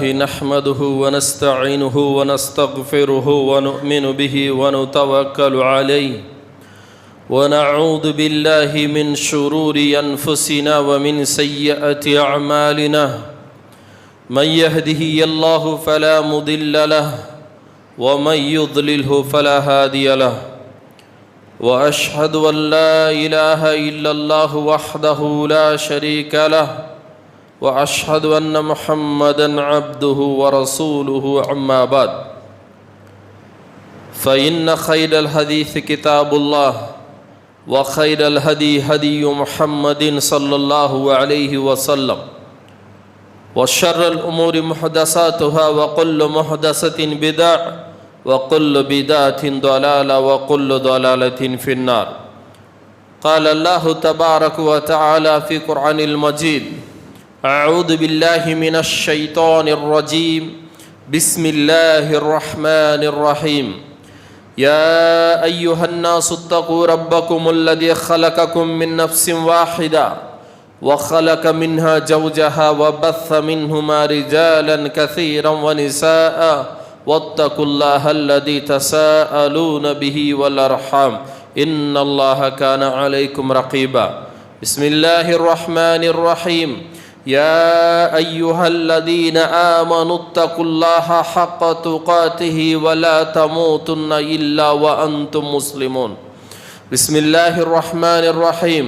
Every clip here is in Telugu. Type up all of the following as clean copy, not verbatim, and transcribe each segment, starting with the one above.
نحمده ونستعينه ونستغفره ونؤمن به ونتوكل عليه ونعوذ بالله من شرور أنفسنا ومن سيئات أعمالنا من يهده الله فلا مضل له ومن يضلله فلا هادي له وأشهد أن لا إله إلا الله وحده لا شريك له وأشهد أن محمدًا عبده ورسوله أما بعد فإن خير الحديث كتاب الله وخير الهدي هدي محمد صلى الله عليه وسلم وشر الأمور محدثاتها وكل محدثة بدعة وكل بدعة ضلالة وكل ضلالة في النار. قال الله تبارك وتعالى في القرآن المجيد: أعوذ بالله من الشيطان الرجيم بسم الله الرحمن الرحيم يا أيها الناس اتقوا ربكم الذي خلقكم من نفس واحدة وخلق منها زوجها وبث منهما رجالا كثيرا ونساء واتقوا الله الذي تساءلون به والأرحام إن الله كان عليكم رقيبا. بسم الله الرحمن الرحيم يا أيها الذين آمنوا اتقوا الله حق تقاته ولا تموتن إلا وأنتم مسلمون. بسم الله الرحمن الرحيم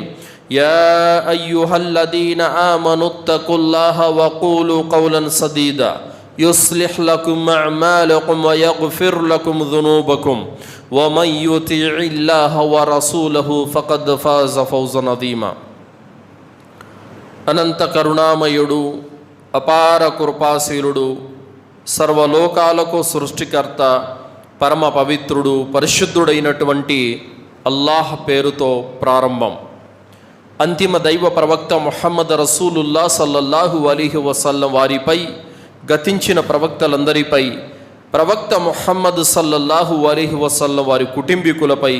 يا أيها الذين آمنوا اتقوا الله وقولوا قولا سديدا يصلح لكم أعمالكم ويغفر لكم ذنوبكم ومن يطع الله ورسوله فقد فاز فوزا عظيما. అనంత కరుణామయుడు, అపార కృపాశీలుడు, సర్వలోకాలకు సృష్టికర్త, పరమ పవిత్రుడు, పరిశుద్ధుడైనటువంటి అల్లాహ్ పేరుతో ప్రారంభం. అంతిమ దైవ ప్రవక్త ముహమ్మద్ రసూలుల్లా సల్లల్లాహు అలైహి వసల్లం వారిపై, గతించిన ప్రవక్తలందరిపై, ప్రవక్త ముహమ్మద్ సల్లల్లాహు అలైహి వసల్లం వారి కుటుంబీకులపై,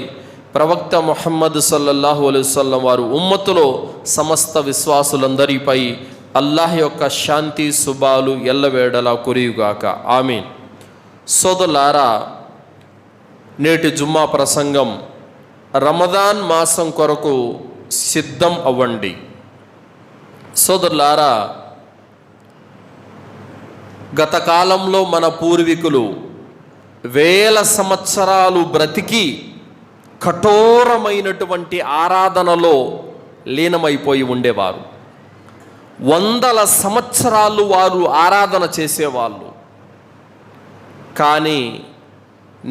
ప్రవక్త ముహమ్మద్ సల్లల్లాహు అలైహి వసల్లం వారు ఉమ్మతులో సమస్త విశ్వాసులందరిపై అల్లాహ్ యొక్క శాంతి శుభాలు ఎల్లవేళలా కురియుగాక. ఆమీన్. సోదరులారా, నేటి జుమ్మా ప్రసంగం రమదాన్ మాసం కొరకు సిద్ధం అవ్వండి. సోదరులారా, గత కాలంలో మన పూర్వీకులు వేల సంవత్సరాలు బ్రతికి కఠోరమైనటువంటి ఆరాధనలో లీనమైపోయి ఉండేవారు. వందల సంవత్సరాలు వారు ఆరాధన చేసేవాళ్ళు. కానీ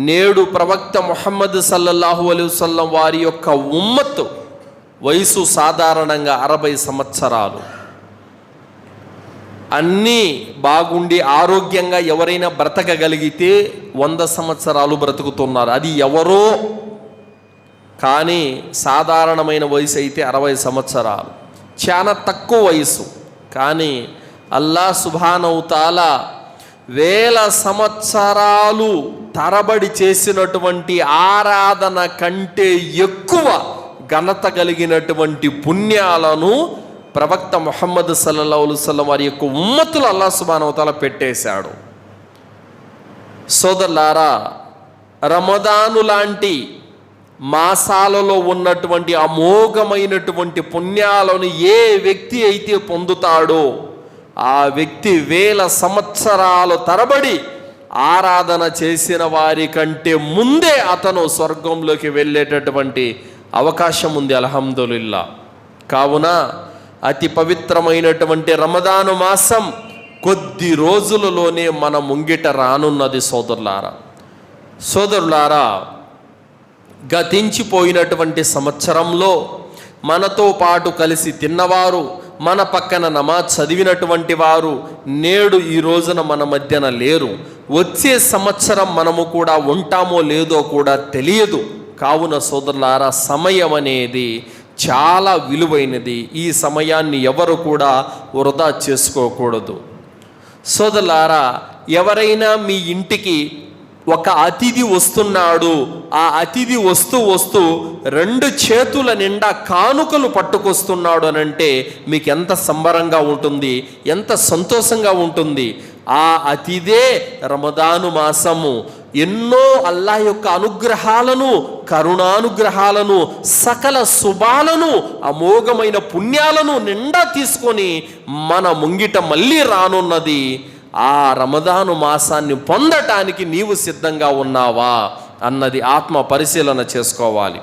నేడు ప్రవక్త ముహమ్మద్ సల్లల్లాహు అలైహి వసల్లం వారి యొక్క ఉమ్మత్ వయసు సాధారణంగా 60 సంవత్సరాలు. అన్నీ బాగుండి ఆరోగ్యంగా ఎవరైనా బ్రతకగలిగితే 100 సంవత్సరాలు బ్రతుకుతున్నారు. అది ఎవరో. కానీ సాధారణమైన వయసు అయితే 60 సంవత్సరాలు, చాలా తక్కువ వయసు. కానీ అల్లాహ్ సుబ్హానహు తఆలా వేల సంవత్సరాలు తరబడి చేసినటువంటి ఆరాధన కంటే ఎక్కువ ఘనత కలిగినటువంటి పుణ్యాలను ప్రవక్త ముహమ్మద్ సల్లల్లాహు అలైహి వసల్లం వారి యొక్క ఉమ్మతులు అల్లాహ్ సుబ్హానహు తఆలా పెట్టేశాడు. సోదరులారా, రమదాను లాంటి మాసాలలో ఉన్నటువంటి అమోఘమైనటువంటి పుణ్యాలను ఏ వ్యక్తి అయితే పొందుతాడో ఆ వ్యక్తి వేల సంవత్సరాల తరబడి ఆరాధన చేసిన వారి కంటే ముందే అతను స్వర్గంలోకి వెళ్ళేటటువంటి అవకాశం ఉంది. అల్హమ్దులిల్లా. కావున అతి పవిత్రమైనటువంటి రమదాను మాసం కొద్ది రోజులలోనే మన ముంగిట రానున్నది. సోదరులారా, గతించిపోయినటువంటి సంవత్సరంలో మనతో పాటు కలిసి తిన్నవారు, మన పక్కన నమాజ్ చదివినటువంటి వారు నేడు ఈ రోజున మన మధ్యన లేరు. వచ్చే సంవత్సరం మనము కూడా ఉంటామో లేదో కూడా తెలియదు. కావున సోదరులారా, సమయం అనేది చాలా విలువైనది. ఈ సమయాన్ని ఎవరు కూడా వృధా చేసుకోకూడదు. సోదరులారా, ఎవరైనా మీ ఇంటికి ఒక అతిథి వస్తున్నాడు, ఆ అతిథి వస్తూ వస్తూ 2 చేతుల నిండా కానుకలు పట్టుకొస్తున్నాడు అని అంటే మీకు ఎంత సంబరంగా ఉంటుంది, ఎంత సంతోషంగా ఉంటుంది. ఆ అతిథే రమదాను మాసము. ఎన్నో అల్లాహ్ యొక్క అనుగ్రహాలను, కరుణానుగ్రహాలను, సకల శుభాలను, అమోఘమైన పుణ్యాలను నిండా తీసుకొని మన ముంగిట మళ్ళీ రానున్నది. ఆ రమదాను మాసాన్ని పొందటానికి నీవు సిద్ధంగా ఉన్నావా అన్నది ఆత్మ పరిశీలన చేసుకోవాలి.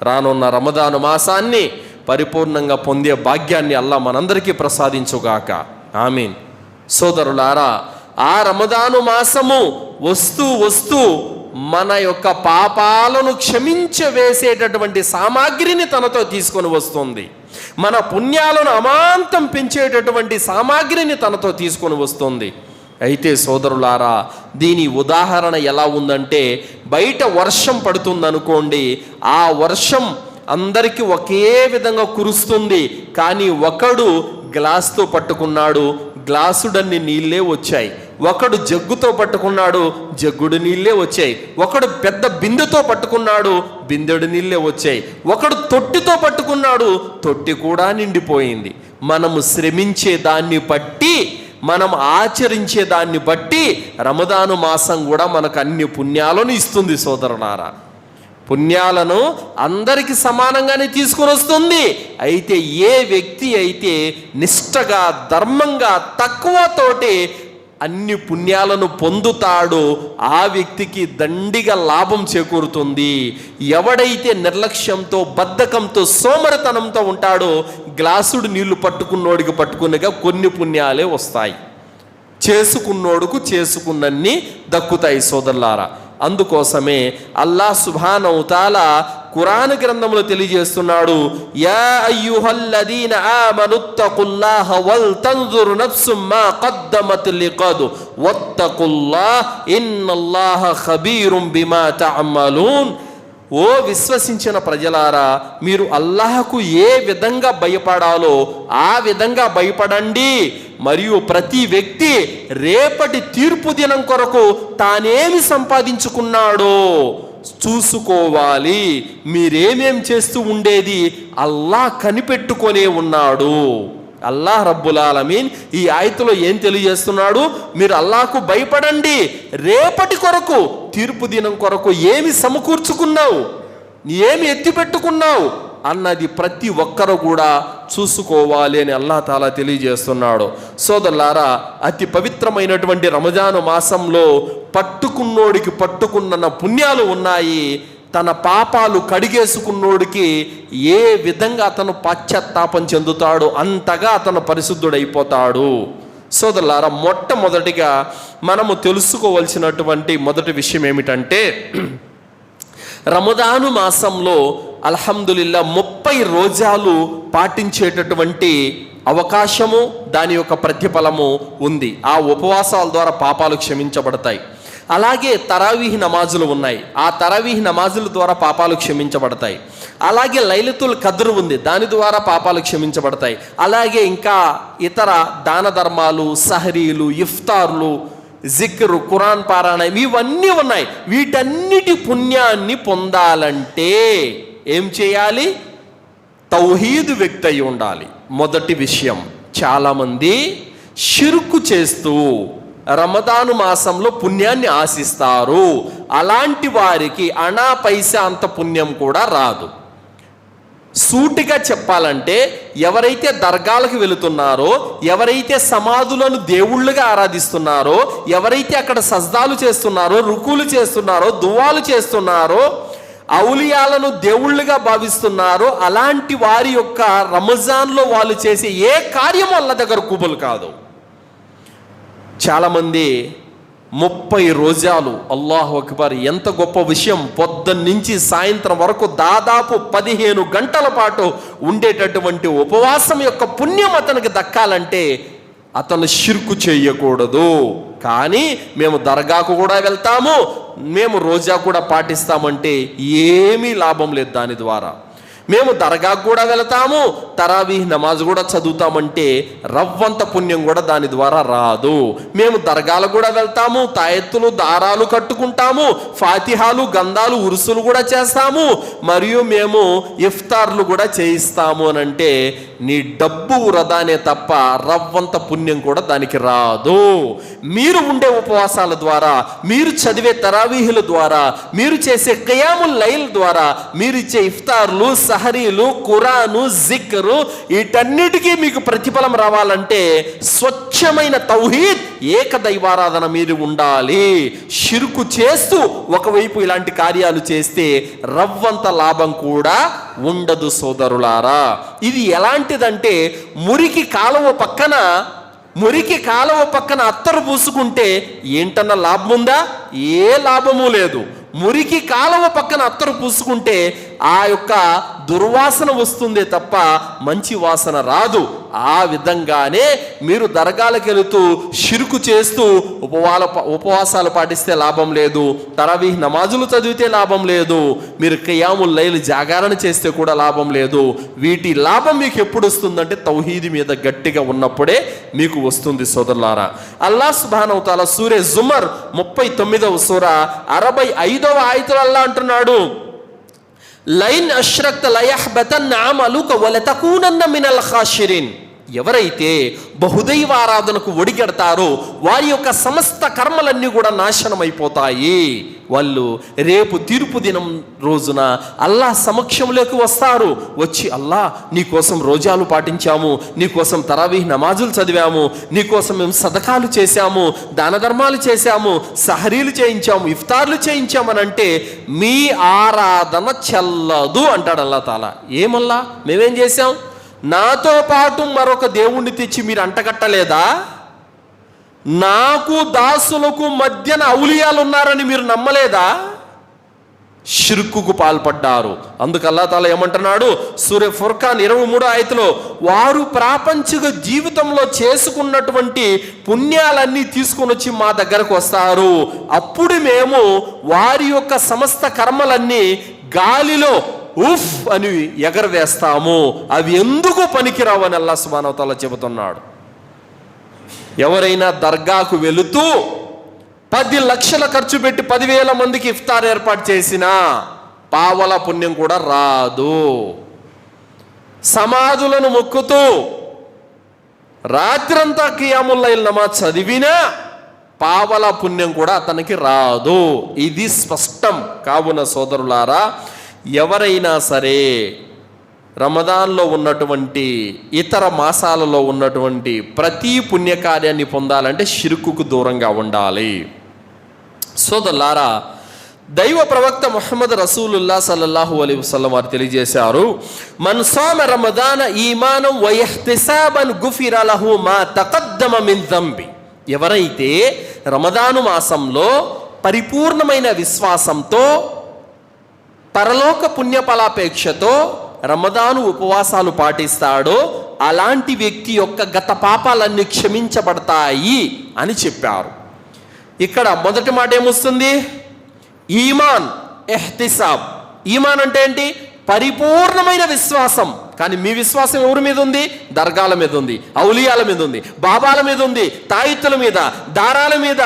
రానున్న రమదాను మాసాన్ని పరిపూర్ణంగా పొందే భాగ్యాన్ని అల్లాహ్ మనందరికీ ప్రసాదించుగాక. ఆమీన్. సోదరులారా, ఆ రమదాను మాసము వస్తూ వస్తూ మన యొక్క పాపాలను క్షమించవేసేటటువంటి సామాగ్రిని తనతో తీసుకొని వస్తుంది. మన పుణ్యాలను అమాంతం పెంచేటటువంటి సామాగ్రిని తనతో తీసుకొని వస్తుంది. అయితే సోదరులారా, దీని ఉదాహరణ ఎలా ఉందంటే, బయట వర్షం పడుతుందనుకోండి, ఆ వర్షం అందరికీ ఒకే విధంగా కురుస్తుంది. కానీ ఒకడు గ్లాస్తో పట్టుకున్నాడు, గ్లాసుడన్ని నీళ్ళే వచ్చాయి. ఒకడు జగ్గుతో పట్టుకున్నాడు, జగ్గుడు నీళ్ళే వచ్చాయి. ఒకడు పెద్ద బిందెతో పట్టుకున్నాడు, బిందెడు నీళ్ళే వచ్చాయి. ఒకడు తొట్టితో పట్టుకున్నాడు, తొట్టి కూడా నిండిపోయింది. మనము శ్రమించే దాన్ని బట్టి, మనం ఆచరించే దాన్ని బట్టి రమదాను మాసం కూడా మనకు అన్ని పుణ్యాలను ఇస్తుంది. సోదరులారా, పుణ్యాలను అందరికీ సమానంగానే తీసుకొని వస్తుంది. అయితే ఏ వ్యక్తి అయితే నిష్టగా, ధర్మంగా, తక్కువతోటి అన్ని పుణ్యాలను పొందుతాడో ఆ వ్యక్తికి దండిగా లాభం చేకూరుతుంది. ఎవడైతే నిర్లక్ష్యంతో, బద్ధకంతో, సోమరితనంతో ఉంటాడో గ్లాసుడు నీళ్లు పట్టుకున్నోడికి పట్టుకున్నగా కొన్ని పుణ్యాలే వస్తాయి. చేసుకున్నోడుకు చేసుకున్నన్ని దక్కుతాయి. సోదరులారా, అందుకోసమే అల్లాహ్ సుబ్హానహు వ తఆలా ఖురాన్ గ్రంథంలో తెలియజేస్తున్నాడు, యా అయ్యుహల్లదీన ఆమనుత్తఖుల్లాహ వల్ తన్జుర్ నఫ్సుమ్ మా ఖద్దమత్ లిగద్ వత్తఖుల్లాహ ఇన్నల్లాహ ఖబీరుం బిమా తఅమలూన్. ఓ విశ్వసించిన ప్రజలారా, మీరు అల్లాహకు ఏ విధంగా భయపడాలో ఆ విధంగా భయపడండి. మరియు ప్రతి వ్యక్తి రేపటి తీర్పు దినం కొరకు తానేమి సంపాదించుకున్నాడో చూసుకోవాలి. మీరేమేం చేస్తూ ఉండేది అల్లాహ్ కనిపెట్టుకొనే ఉన్నాడు. అల్లాహ్ రబ్బుల్ ఆలమీన్ ఈ ఆయతులో ఏం తెలియజేస్తున్నాడు? మీరు అల్లాహకు భయపడండి. రేపటి కొరకు, తీర్పు దినం కొరకు ఏమి సమకూర్చుకున్నావు, ఏమి ఎత్తిపెట్టుకున్నావు అన్నది ప్రతి ఒక్కరు కూడా చూసుకోవాలి అని అల్లాహ్ తాలా తెలియజేస్తున్నాడు. సోదరులారా, అతి పవిత్రమైనటువంటి రమజాను మాసంలో పట్టుకున్నోడికి పట్టుకున్న పుణ్యాలు ఉన్నాయి. తన పాపాలు కడిగేసుకున్నోడికి ఏ విధంగా అతను పశ్చాత్తాపం చెందుతాడో అంతగా అతను పరిశుద్ధుడైపోతాడు. సోదరులారా, మొట్టమొదటిగా మనము తెలుసుకోవలసినటువంటి మొదటి విషయం ఏమిటంటే, రమదాను మాసంలో అల్హమ్దులిల్లా 30 రోజాలు పాటించేటటువంటి అవకాశము, దాని యొక్క ప్రతిఫలము ఉంది. ఆ ఉపవాసాల ద్వారా పాపాలు క్షమించబడతాయి. అలాగే తరావీహ్ నమాజులు ఉన్నాయి, ఆ తరావీహ్ నమాజుల ద్వారా పాపాలు క్షమించబడతాయి. అలాగే లైలతుల్ ఖద్ర్ ఉంది, దాని ద్వారా పాపాలు క్షమించబడతాయి. అలాగే ఇంకా ఇతర దాన ధర్మాలు, సహరీలు, ఇఫ్తార్లు, జిక్రు, ఖురాన్ పారాయణం ఇవన్నీ ఉన్నాయి. వీటన్నిటి పుణ్యాన్ని పొందాలంటే ఏం చేయాలి? తౌహీద్ వ్యక్తి అయి ఉండాలి. మొదటి విషయం, చాలామంది షిర్కు చేస్తూ రమదాను మాసంలో పుణ్యాన్ని ఆశిస్తారు. అలాంటి వారికి అనా పైసా అంత పుణ్యం కూడా రాదు. సూటిగా చెప్పాలంటే, ఎవరైతే దర్గాలకు వెళుతున్నారో, ఎవరైతే సమాధులను దేవుళ్ళుగా ఆరాధిస్తున్నారో, ఎవరైతే అక్కడ సజ్దాలు చేస్తున్నారో, రుకులు చేస్తున్నారో, దువాలు చేస్తున్నారో, ఔలియాలను దేవుళ్ళుగా భావిస్తున్నారో, అలాంటి వారి యొక్క రంజాన్లో వాళ్ళు చేసే ఏ కార్యం అల్లాహ్ దగ్గర కుబుల్ కాదు. చాలామంది 30 రోజాలు, అల్లాహు అక్బర్, ఎంత గొప్ప విషయం! పొద్దున్న నుంచి సాయంత్రం వరకు దాదాపు 15 గంటల పాటు ఉండేటటువంటి ఉపవాసం యొక్క పుణ్యం అతనికి దక్కాలంటే అతను షిర్కు చేయకూడదు. కానీ మేము దర్గాకు కూడా వెళ్తాము, మేము రోజా కూడా పాటిస్తామంటే ఏమీ లాభం లేదు దాని ద్వారా. మేము దర్గాకు కూడా వెళతాము, తరావీహ్ నమాజ్ కూడా చదువుతామంటే రవ్వంత పుణ్యం కూడా దాని ద్వారా రాదు. మేము దర్గాలకు కూడా వెళ్తాము, తాయెత్తులు దారాలు కట్టుకుంటాము, ఫాతిహాలు గంధాలు ఉరుసులు కూడా చేస్తాము, మరియు మేము ఇఫ్తార్లు కూడా చేయిస్తాము అని అంటే నీ డబ్బు వృధానే తప్ప రవ్వంత పుణ్యం కూడా దానికి రాదు. మీరు ఉండే ఉపవాసాల ద్వారా, మీరు చదివే తరావీహుల ద్వారా, మీరు చేసే ఖియాముల్ లైల్ ద్వారా, మీరు ఇచ్చే ఇఫ్తార్లు, సహరీలు, ఖురాను, జిక్రు, వీటన్నిటికీ మీకు ప్రతిఫలం రావాలంటే స్వచ్ఛమైన తౌహీద్, ఏకదైవారాధన మీరు ఉండాలి. షిర్కు చేస్తూ ఒకవైపు ఇలాంటి కార్యాలు చేస్తే రవ్వంత లాభం కూడా ఉండదు సోదరులారా. ఇది ఎలాంటిదంటే మురికి కాలువ పక్కన అత్తరు పూసుకుంటే ఏంటన్నా లాభం ఉందా? ఏ లాభము లేదు. మురికి కాలువ పక్కన అత్తరు పూసుకుంటే ఆ యొక్క దుర్వాసన వస్తుందే తప్ప మంచి వాసన రాదు. ఆ విధంగానే మీరు దర్గాలకు వెళుతూ షిర్కు చేస్తూ ఉపవాసాలు పాటిస్తే లాభం లేదు, తరావీహ్ నమాజులు చదివితే లాభం లేదు, మీరు ఖియాముల్ లైల్ జాగారణ చేస్తే కూడా లాభం లేదు. వీటి లాభం మీకు ఎప్పుడు వస్తుందంటే తౌహీద్ మీద గట్టిగా ఉన్నప్పుడే మీకు వస్తుంది సోదరులారా. అల్లాహ్ సుబ్హానహు వ తఆలా సూరే జుమర్ 39వ సూర 65వ ఆయతులో అల్లాహ్ అంటున్నాడు, లైన్ అష్రక్త లయహ్బతన్న అమలుక వలతకూనన్న మినల్ ఖాషిరిన్. ఎవరైతే బహుదైవ ఆరాధనకు ఒడిగడతారో వారి యొక్క సమస్త కర్మలన్నీ కూడా నాశనమైపోతాయి. వాళ్ళు రేపు తీర్పు దినం రోజున అల్లాహ్ సమక్షంలోకి వస్తారు. వచ్చి అల్లాహ్ నీకోసం రోజాలు పాటించాము, నీకోసం తరావీహ్ నమాజులు చదివాము, నీకోసం మేము సదకాలు చేశాము, దాన ధర్మాలు చేశాము, సహరీలు చేయించాము, ఇఫ్తార్లు చేయించామని అంటే మీ ఆరాధన చెల్లదు అంటాడు అల్లాహ్ తాలా. ఏమల్లా మేమేం చేశాం? నాతో పాటు మరొక దేవుణ్ణి తెచ్చి మీరు అంటగట్టలేదా? నాకు దాసులకు మధ్యన ఔలియాలు ఉన్నారని మీరు నమ్మలేదా? షిర్కుకు పాల్పడ్డారు. అందుకు అల్లాహ్ తాలా ఏమంటున్నాడు సూరే ఫుర్ఖాన్ 23వ ఆయతులో, వారు ప్రాపంచిక జీవితంలో చేసుకున్నటువంటి పుణ్యాలన్నీ తీసుకొని వచ్చి మా దగ్గరకు వస్తారు. అప్పుడు మేము వారి యొక్క సమస్త కర్మలన్నీ గాలిలో ఉఫ్ అని ఎగరవేస్తాము. అవి ఎందుకు పనికిరావని అల్లాహ్ సుబ్హానహు వ తఆలా చెబుతున్నాడు. ఎవరైనా దర్గాకు వెళుతూ 10 లక్షల ఖర్చు పెట్టి 10,000 మందికి ఇఫ్తార్ ఏర్పాటు చేసినా పావల పుణ్యం కూడా రాదు. సమాధులను మొక్కుతూ రాత్రంతా ఖియాముల్ లైల్ నమాజ్ చదివినా పావల పుణ్యం కూడా అతనికి రాదు. ఇది స్పష్టం. కావున సోదరులారా, ఎవరైనా సరే రమదాన్లో ఉన్నటువంటి ఇతర మాసాలలో ఉన్నటువంటి ప్రతి పుణ్యకార్యాన్ని పొందాలంటే షిర్కుకు దూరంగా ఉండాలి. సోదరులారా, దైవ ప్రవక్త ముహమ్మద్ రసూలుల్లా సల్లల్లాహు అలైహి వసల్లం వారు తెలియజేశారు, మన్ సామ రమదాన ఈమానం వ ఇహ్తిసాబన్ గుఫిర లహు మా తఖద్దమ మిన్ దంబి. ఎవరైతే రమదాను మాసంలో పరిపూర్ణమైన విశ్వాసంతో పరలోక పుణ్యఫలాపేక్షతో రమదాను ఉపవాసాలు పాటిస్తాడో అలాంటి వ్యక్తి యొక్క గత పాపాలన్నీ క్షమించబడతాయి అని చెప్పారు. ఇక్కడ మొదటి మాట ఏమొస్తుంది? ఈమాన్, ఇహ్తిసాబ్. ఈమాన్ అంటే ఏంటి? పరిపూర్ణమైన విశ్వాసం. కానీ మీ విశ్వాసం ఎవరి మీద ఉంది? దర్గాల మీద ఉంది, ఔలియాల మీద ఉంది, బాబాల మీద ఉంది, తాయిత్తుల మీద, దారాల మీద,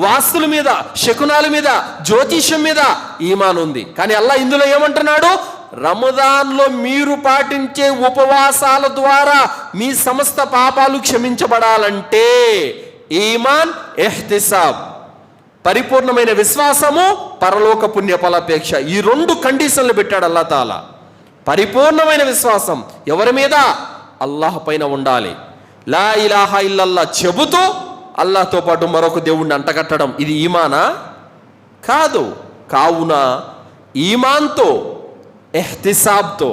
వాస్తుల మీద, శకునాల మీద, జ్యోతిష్యం మీద ఈమాన్ ఉంది. కానీ అల్లాహ్ ఇందులో ఏమంటున్నాడు? రమదాన్లో మీరు పాటించే ఉపవాసాల ద్వారా మీ సమస్త పాపాలు క్షమించబడాలంటే ఈమాన్, ఇహ్తిసాబ్, పరిపూర్ణమైన విశ్వాసము, పరలోక పుణ్యఫలాపేక్ష, ఈ 2 కండిషన్లు పెట్టాడు అల్లాహ్ తాలా. పరిపూర్ణమైన విశ్వాసం ఎవరి మీద? అల్లాహ్ పైన ఉండాలి. లా ఇలాహా ఇల్లల్లా చెబుతూ అల్లాహ్తో పాటు మరొక దేవుణ్ణి అంటగట్టడం ఇది ఈమానా? కాదు. కావున ఈమాన్తో, ఇహ్తిసాబ్తో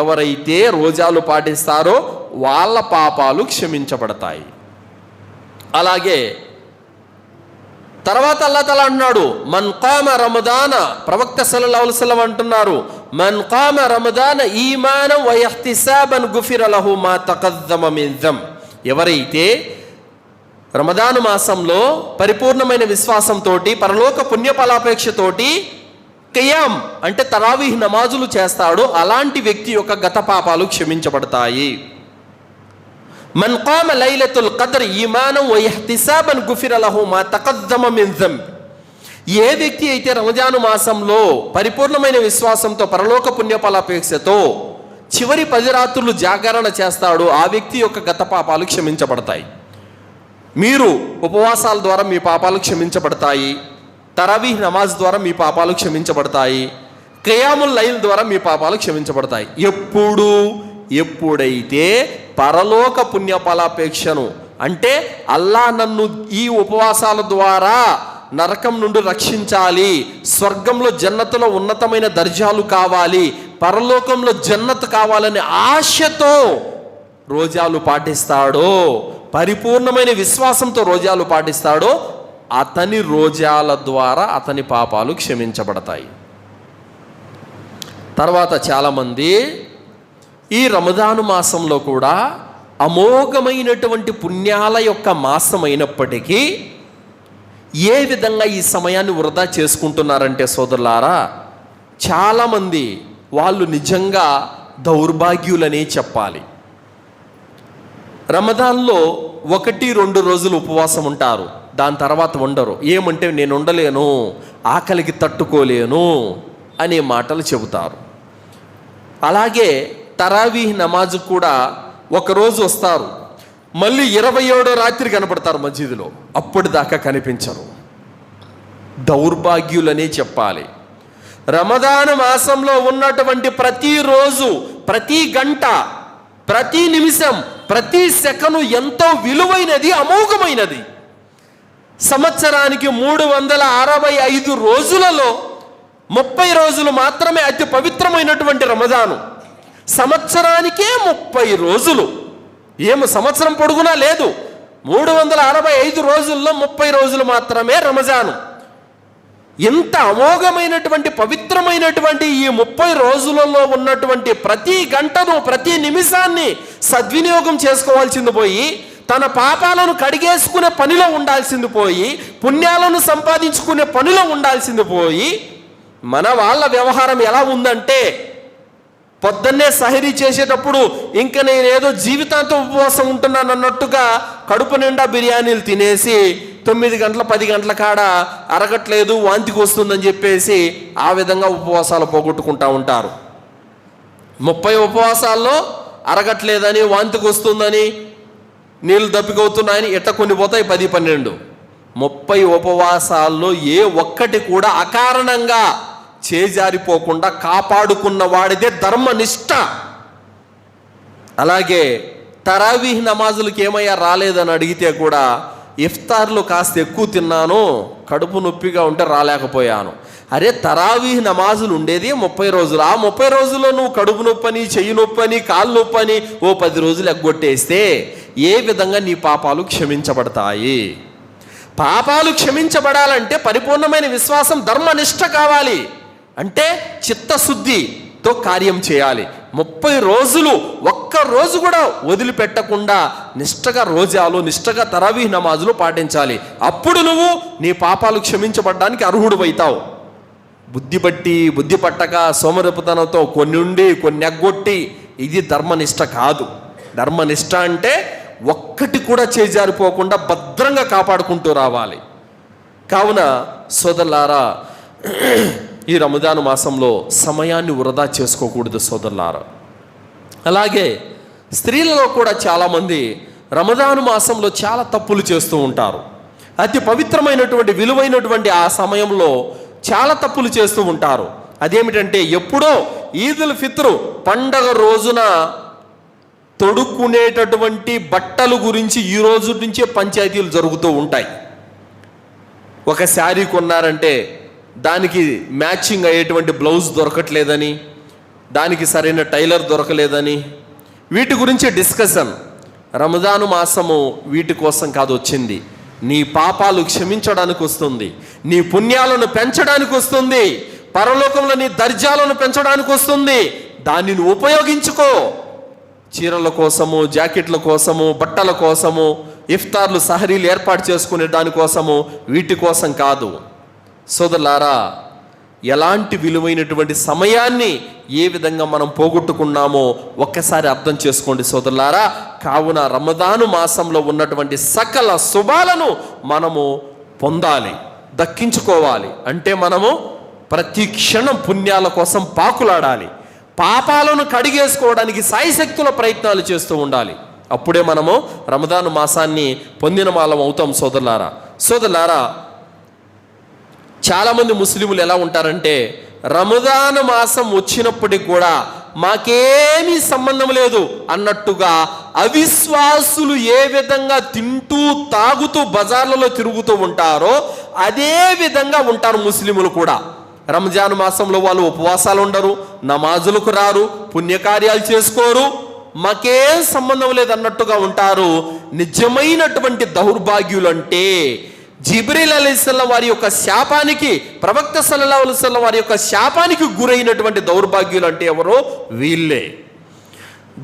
ఎవరైతే రోజాలు పాటిస్తారో వాళ్ళ పాపాలు క్షమించబడతాయి. అలాగే తర్వాత అల్లాహ్ తఆలా అన్నాడు, మన్ ఖామ రమదాన, ప్రవక్త సల్లల్లాహు అలైహి వసల్లం అంటున్నారు, మన్ ఖామ రమదాన ఈమానం వ ఇహ్తిసాబన్ గుఫిర లహు మా తఖద్దమ మిన్ దమ్. ఎవరైతే రమదాను మాసంలో పరిపూర్ణమైన విశ్వాసంతో పరలోక పుణ్యఫలాపేక్షతోటి ఖియామ్ అంటే తరావీహ్ నమాజులు చేస్తాడో అలాంటి వ్యక్తి యొక్క గత పాపాలు క్షమించబడతాయి. మన్ ఖామ లైలతుల్ ఖద్ర్ ఈమానం వ ఇహ్తిసాబన్ గుఫిర లహు మా తఖద్దమ మిన్ జంబ్. ఏ వ్యక్తి అయితే రంజాను మాసంలో పరిపూర్ణమైన విశ్వాసంతో పరలోక పుణ్యఫలాపేక్షతో చివరి 10 రాత్రులు జాగరణ చేస్తాడో ఆ వ్యక్తి యొక్క గత పాపాలు క్షమించబడతాయి. మీరు ఉపవాసాల ద్వారా మీ పాపాలు క్షమించబడతాయి, తరావీహ్ నమాజ్ ద్వారా మీ పాపాలు క్షమించబడతాయి, ఖియాముల్ లైల్ ద్వారా మీ పాపాలు క్షమించబడతాయి. ఎప్పుడైతే పరలోక పుణ్యఫలాపేక్షను అంటే అల్లా నన్ను ఈ ఉపవాసాల ద్వారా నరకం నుండి రక్షించాలి, స్వర్గంలో జన్నతులో ఉన్నతమైన దర్జాలు కావాలి, పరలోకంలో జన్నత్ కావాలనే ఆశతో రోజాలు పాటిస్తాడో, పరిపూర్ణమైన విశ్వాసంతో రోజాలు పాటిస్తాడో అతని రోజాల ద్వారా అతని పాపాలు క్షమించబడతాయి. తర్వాత చాలామంది ఈ రమదాను మాసంలో కూడా అమోఘమైనటువంటి పుణ్యాల యొక్క మాసం అయినప్పటికీ ఏ విధంగా ఈ సమయాన్ని వృధా చేసుకుంటున్నారంటే సోదరులారా, చాలామంది వాళ్ళు నిజంగా దౌర్భాగ్యులనే చెప్పాలి. రమదాన్లో 1-2 రోజులు ఉపవాసం ఉంటారు, దాని తర్వాత ఉండరు. ఏమంటే నేను ఉండలేను, ఆకలికి తట్టుకోలేను అనే మాటలు చెబుతారు. అలాగే తరావీహ్ నమాజు కూడా ఒకరోజు వస్తారు, మళ్ళీ 27వ రాత్రి కనపడతారు మస్జిద్లో, అప్పటిదాకా కనిపించరు. దౌర్భాగ్యులనే చెప్పాలి. రమదాను మాసంలో ఉన్నటువంటి ప్రతిరోజు, ప్రతి గంట, ప్రతి నిమిషం, ప్రతి సెకను ఎంతో విలువైనది, అమోఘమైనది. సంవత్సరానికి 365 రోజులలో 30 రోజులు మాత్రమే అతి పవిత్రమైనటువంటి రమదాను. సంవత్సరానికే 30 రోజులు, ఏమో సంవత్సరం పొడుగునా లేదు, 365 రోజుల్లో 30 రోజులు మాత్రమే రమజాను. ఇంత అమోఘమైనటువంటి పవిత్రమైనటువంటి ఈ 30 రోజులలో ఉన్నటువంటి ప్రతి గంటను, ప్రతి నిమిషాన్ని సద్వినియోగం చేసుకోవాల్సింది పోయి, తన పాపాలను కడిగేసుకునే పనిలో ఉండాల్సింది పోయి, పుణ్యాలను సంపాదించుకునే పనిలో ఉండాల్సింది పోయి, మన వాళ్ళ వ్యవహారం ఎలా ఉందంటే పొద్దున్నే సహరీ చేసేటప్పుడు ఇంకా నేనేదో జీవితాంతం ఉపవాసం ఉంటున్నాను అన్నట్టుగా కడుపు నిండా బిర్యానీలు తినేసి 9 గంటల 10 గంటల కాడ అరగట్లేదు, వాంతికి వస్తుందని చెప్పేసి ఆ విధంగా ఉపవాసాలు పోగొట్టుకుంటూ ఉంటారు. 30 ఉపవాసాల్లో అరగట్లేదని, వాంతికి వస్తుందని, నీళ్ళు దప్పికవుతున్నాయని ఎట్ట కొన్ని పోతాయి 10-12. 30 ఉపవాసాల్లో ఏ ఒక్కటి కూడా అకారణంగా చేజారిపోకుండా కాపాడుకున్న వాడిదే ధర్మనిష్ట. అలాగే తరావీహ్ నమాజులకు ఏమయ్యా రాలేదని అడిగితే కూడా ఇఫ్తార్లో కాస్త ఎక్కువ తిన్నాను, కడుపు నొప్పిగా ఉంటే రాలేకపోయాను. అరే తరావీహ్ నమాజులు ఉండేది 30 రోజులు, ఆ 30 రోజుల్లో నువ్వు కడుపు నొప్పని, చెయ్యి నొప్పని, కాళ్ళు నొప్పని ఓ 10 రోజులు ఎగ్గొట్టేస్తే ఏ విధంగా నీ పాపాలు క్షమించబడతాయి? పాపాలు క్షమించబడాలంటే పరిపూర్ణమైన విశ్వాసం, ధర్మనిష్ట కావాలి. అంటే చిత్తశుద్ధితో కార్యం చేయాలి. 30 రోజులు ఒక్క రోజు కూడా వదిలిపెట్టకుండా నిష్టగా రోజాలు, నిష్టగా తరావీహ్ నమాజులు పాటించాలి. అప్పుడు నువ్వు నీ పాపాలు క్షమించబడడానికి అర్హుడు అవుతావు. బుద్ధి పట్టక సోమరిపోతనంతో కొన్ని ఉండి కొన్ని ఎగ్గొట్టి ఇది ధర్మనిష్ట కాదు. ధర్మనిష్ట అంటే ఒక్కటి కూడా చేజారిపోకుండా భద్రంగా కాపాడుకుంటూ రావాలి. కావున సోదరులారా, ఈ రమదాను మాసంలో సమయాన్ని వృధా చేసుకోకూడదు సోదరులారా. అలాగే స్త్రీలలో కూడా చాలామంది రమదాను మాసంలో చాలా తప్పులు చేస్తూ ఉంటారు. అతి పవిత్రమైనటువంటి విలువైనటువంటి ఆ సమయంలో చాలా తప్పులు చేస్తూ ఉంటారు. అదేమిటంటే ఎప్పుడో ఈదుల్ ఫిత్రు పండగ రోజున తొడుక్కునేటటువంటి బట్టలు గురించి ఈ రోజు నుంచే పంచాయతీలు జరుగుతూ ఉంటాయి. ఒక శారీ కొన్నారంటే దానికి మ్యాచింగ్ అయ్యేటువంటి బ్లౌజ్ దొరకట్లేదని, దానికి సరైన టైలర్ దొరకలేదని, వీటి గురించి డిస్కషన్. రమదాను మాసము వీటి కోసం కాదు వచ్చింది, నీ పాపాలు క్షమించడానికి వస్తుంది, నీ పుణ్యాలను పెంచడానికి వస్తుంది, పరలోకంలో నీ దర్జాలను పెంచడానికి వస్తుంది. దానిని ఉపయోగించుకో. చీరల కోసము, జాకెట్ల కోసము, బట్టల కోసము, ఇఫ్తార్లు సహరీలు ఏర్పాటు చేసుకునే దానికోసము, వీటి కోసం కాదు. సోదరులారా, ఎలాంటి విలువైనటువంటి సమయాన్ని ఏ విధంగా మనం పోగొట్టుకున్నామో ఒక్కసారి అర్థం చేసుకోండి సోదరులారా. కావున రమదాను మాసంలో ఉన్నటువంటి సకల శుభాలను మనము పొందాలి, దక్కించుకోవాలి. అంటే మనము ప్రతి క్షణం పుణ్యాల కోసం పాకులాడాలి, పాపాలను కడిగేసుకోవడానికి సాయశక్తుల ప్రయత్నాలు చేస్తూ ఉండాలి. అప్పుడే మనము రమదాను మాసాన్ని పొందిన వాళ్ళం అవుతాం సోదరులారా. చాలామంది ముస్లింలు ఎలా ఉంటారంటే రమదాను మాసం వచ్చినప్పటికి కూడా మాకేమీ సంబంధం లేదు అన్నట్టుగా అవిశ్వాసులు ఏ విధంగా తింటూ తాగుతూ బజార్లలో తిరుగుతూ ఉంటారో అదే విధంగా ఉంటారు ముస్లింలు కూడా. రంజాన్ మాసంలో వాళ్ళు ఉపవాసాలు ఉండరు, నమాజులకు రారు, పుణ్యకార్యాలు చేసుకోరు, మాకేం సంబంధం లేదన్నట్టుగా ఉంటారు. నిజమైనటువంటి దౌర్భాగ్యులు అంటే జిబ్రీల్ అలైహిస్సలాం వారి యొక్క శాపానికి, ప్రవక్త సల్లల్లాహు అలైహి వసల్లం వారి యొక్క శాపానికి గురైనటువంటి దౌర్భాగ్యులు అంటే ఎవరో వీళ్ళే.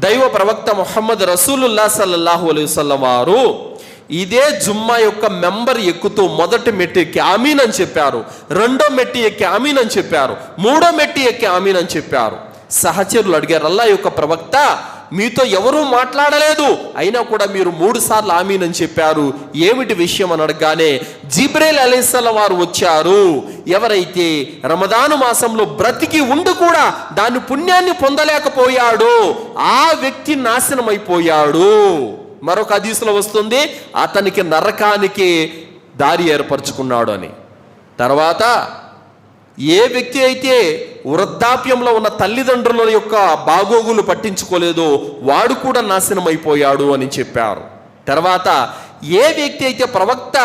దైవ ప్రవక్త ముహమ్మద్ రసూలుల్లాహ్ సల్లల్లాహు అలైహి వసల్లం వారు ఇదే జుమ్మా యొక్క మెంబర్ ఎక్కుతూ మొదటి మెట్టు ఎక్కి ఆమీన్ అని చెప్పారు, రెండో మెట్టు ఎక్కి ఆమీన్ అని చెప్పారు, మూడో మెట్టు ఎక్కి ఆమీన్ అని చెప్పారు. సహచరులు అడిగారు, అల్లాహ్ యొక్క ప్రవక్త, మీతో ఎవరూ మాట్లాడలేదు, అయినా కూడా మీరు 3 సార్లు ఆమీన్ అని చెప్పారు, ఏమిటి విషయం అని అడగగానే జిబ్రీల్ అలైహిస్సలాం వారు వచ్చారు. ఎవరైతే రమదాను మాసంలో బ్రతికి ఉండి కూడా దాని పుణ్యాన్ని పొందలేకపోయాడో ఆ వ్యక్తి నాశనం అయిపోయాడు. మరొక హదీసులో వస్తుంది, అతనికి నరకానికి దారి ఏర్పరచుకున్నాడు అని. తర్వాత ఏ వ్యక్తి అయితే వృద్ధాప్యంలో ఉన్న తల్లిదండ్రుల యొక్క బాగోగులు పట్టించుకోలేదో వాడు కూడా నాశనం అయిపోయాడు అని చెప్పారు. తర్వాత ఏ వ్యక్తి అయితే ప్రవక్త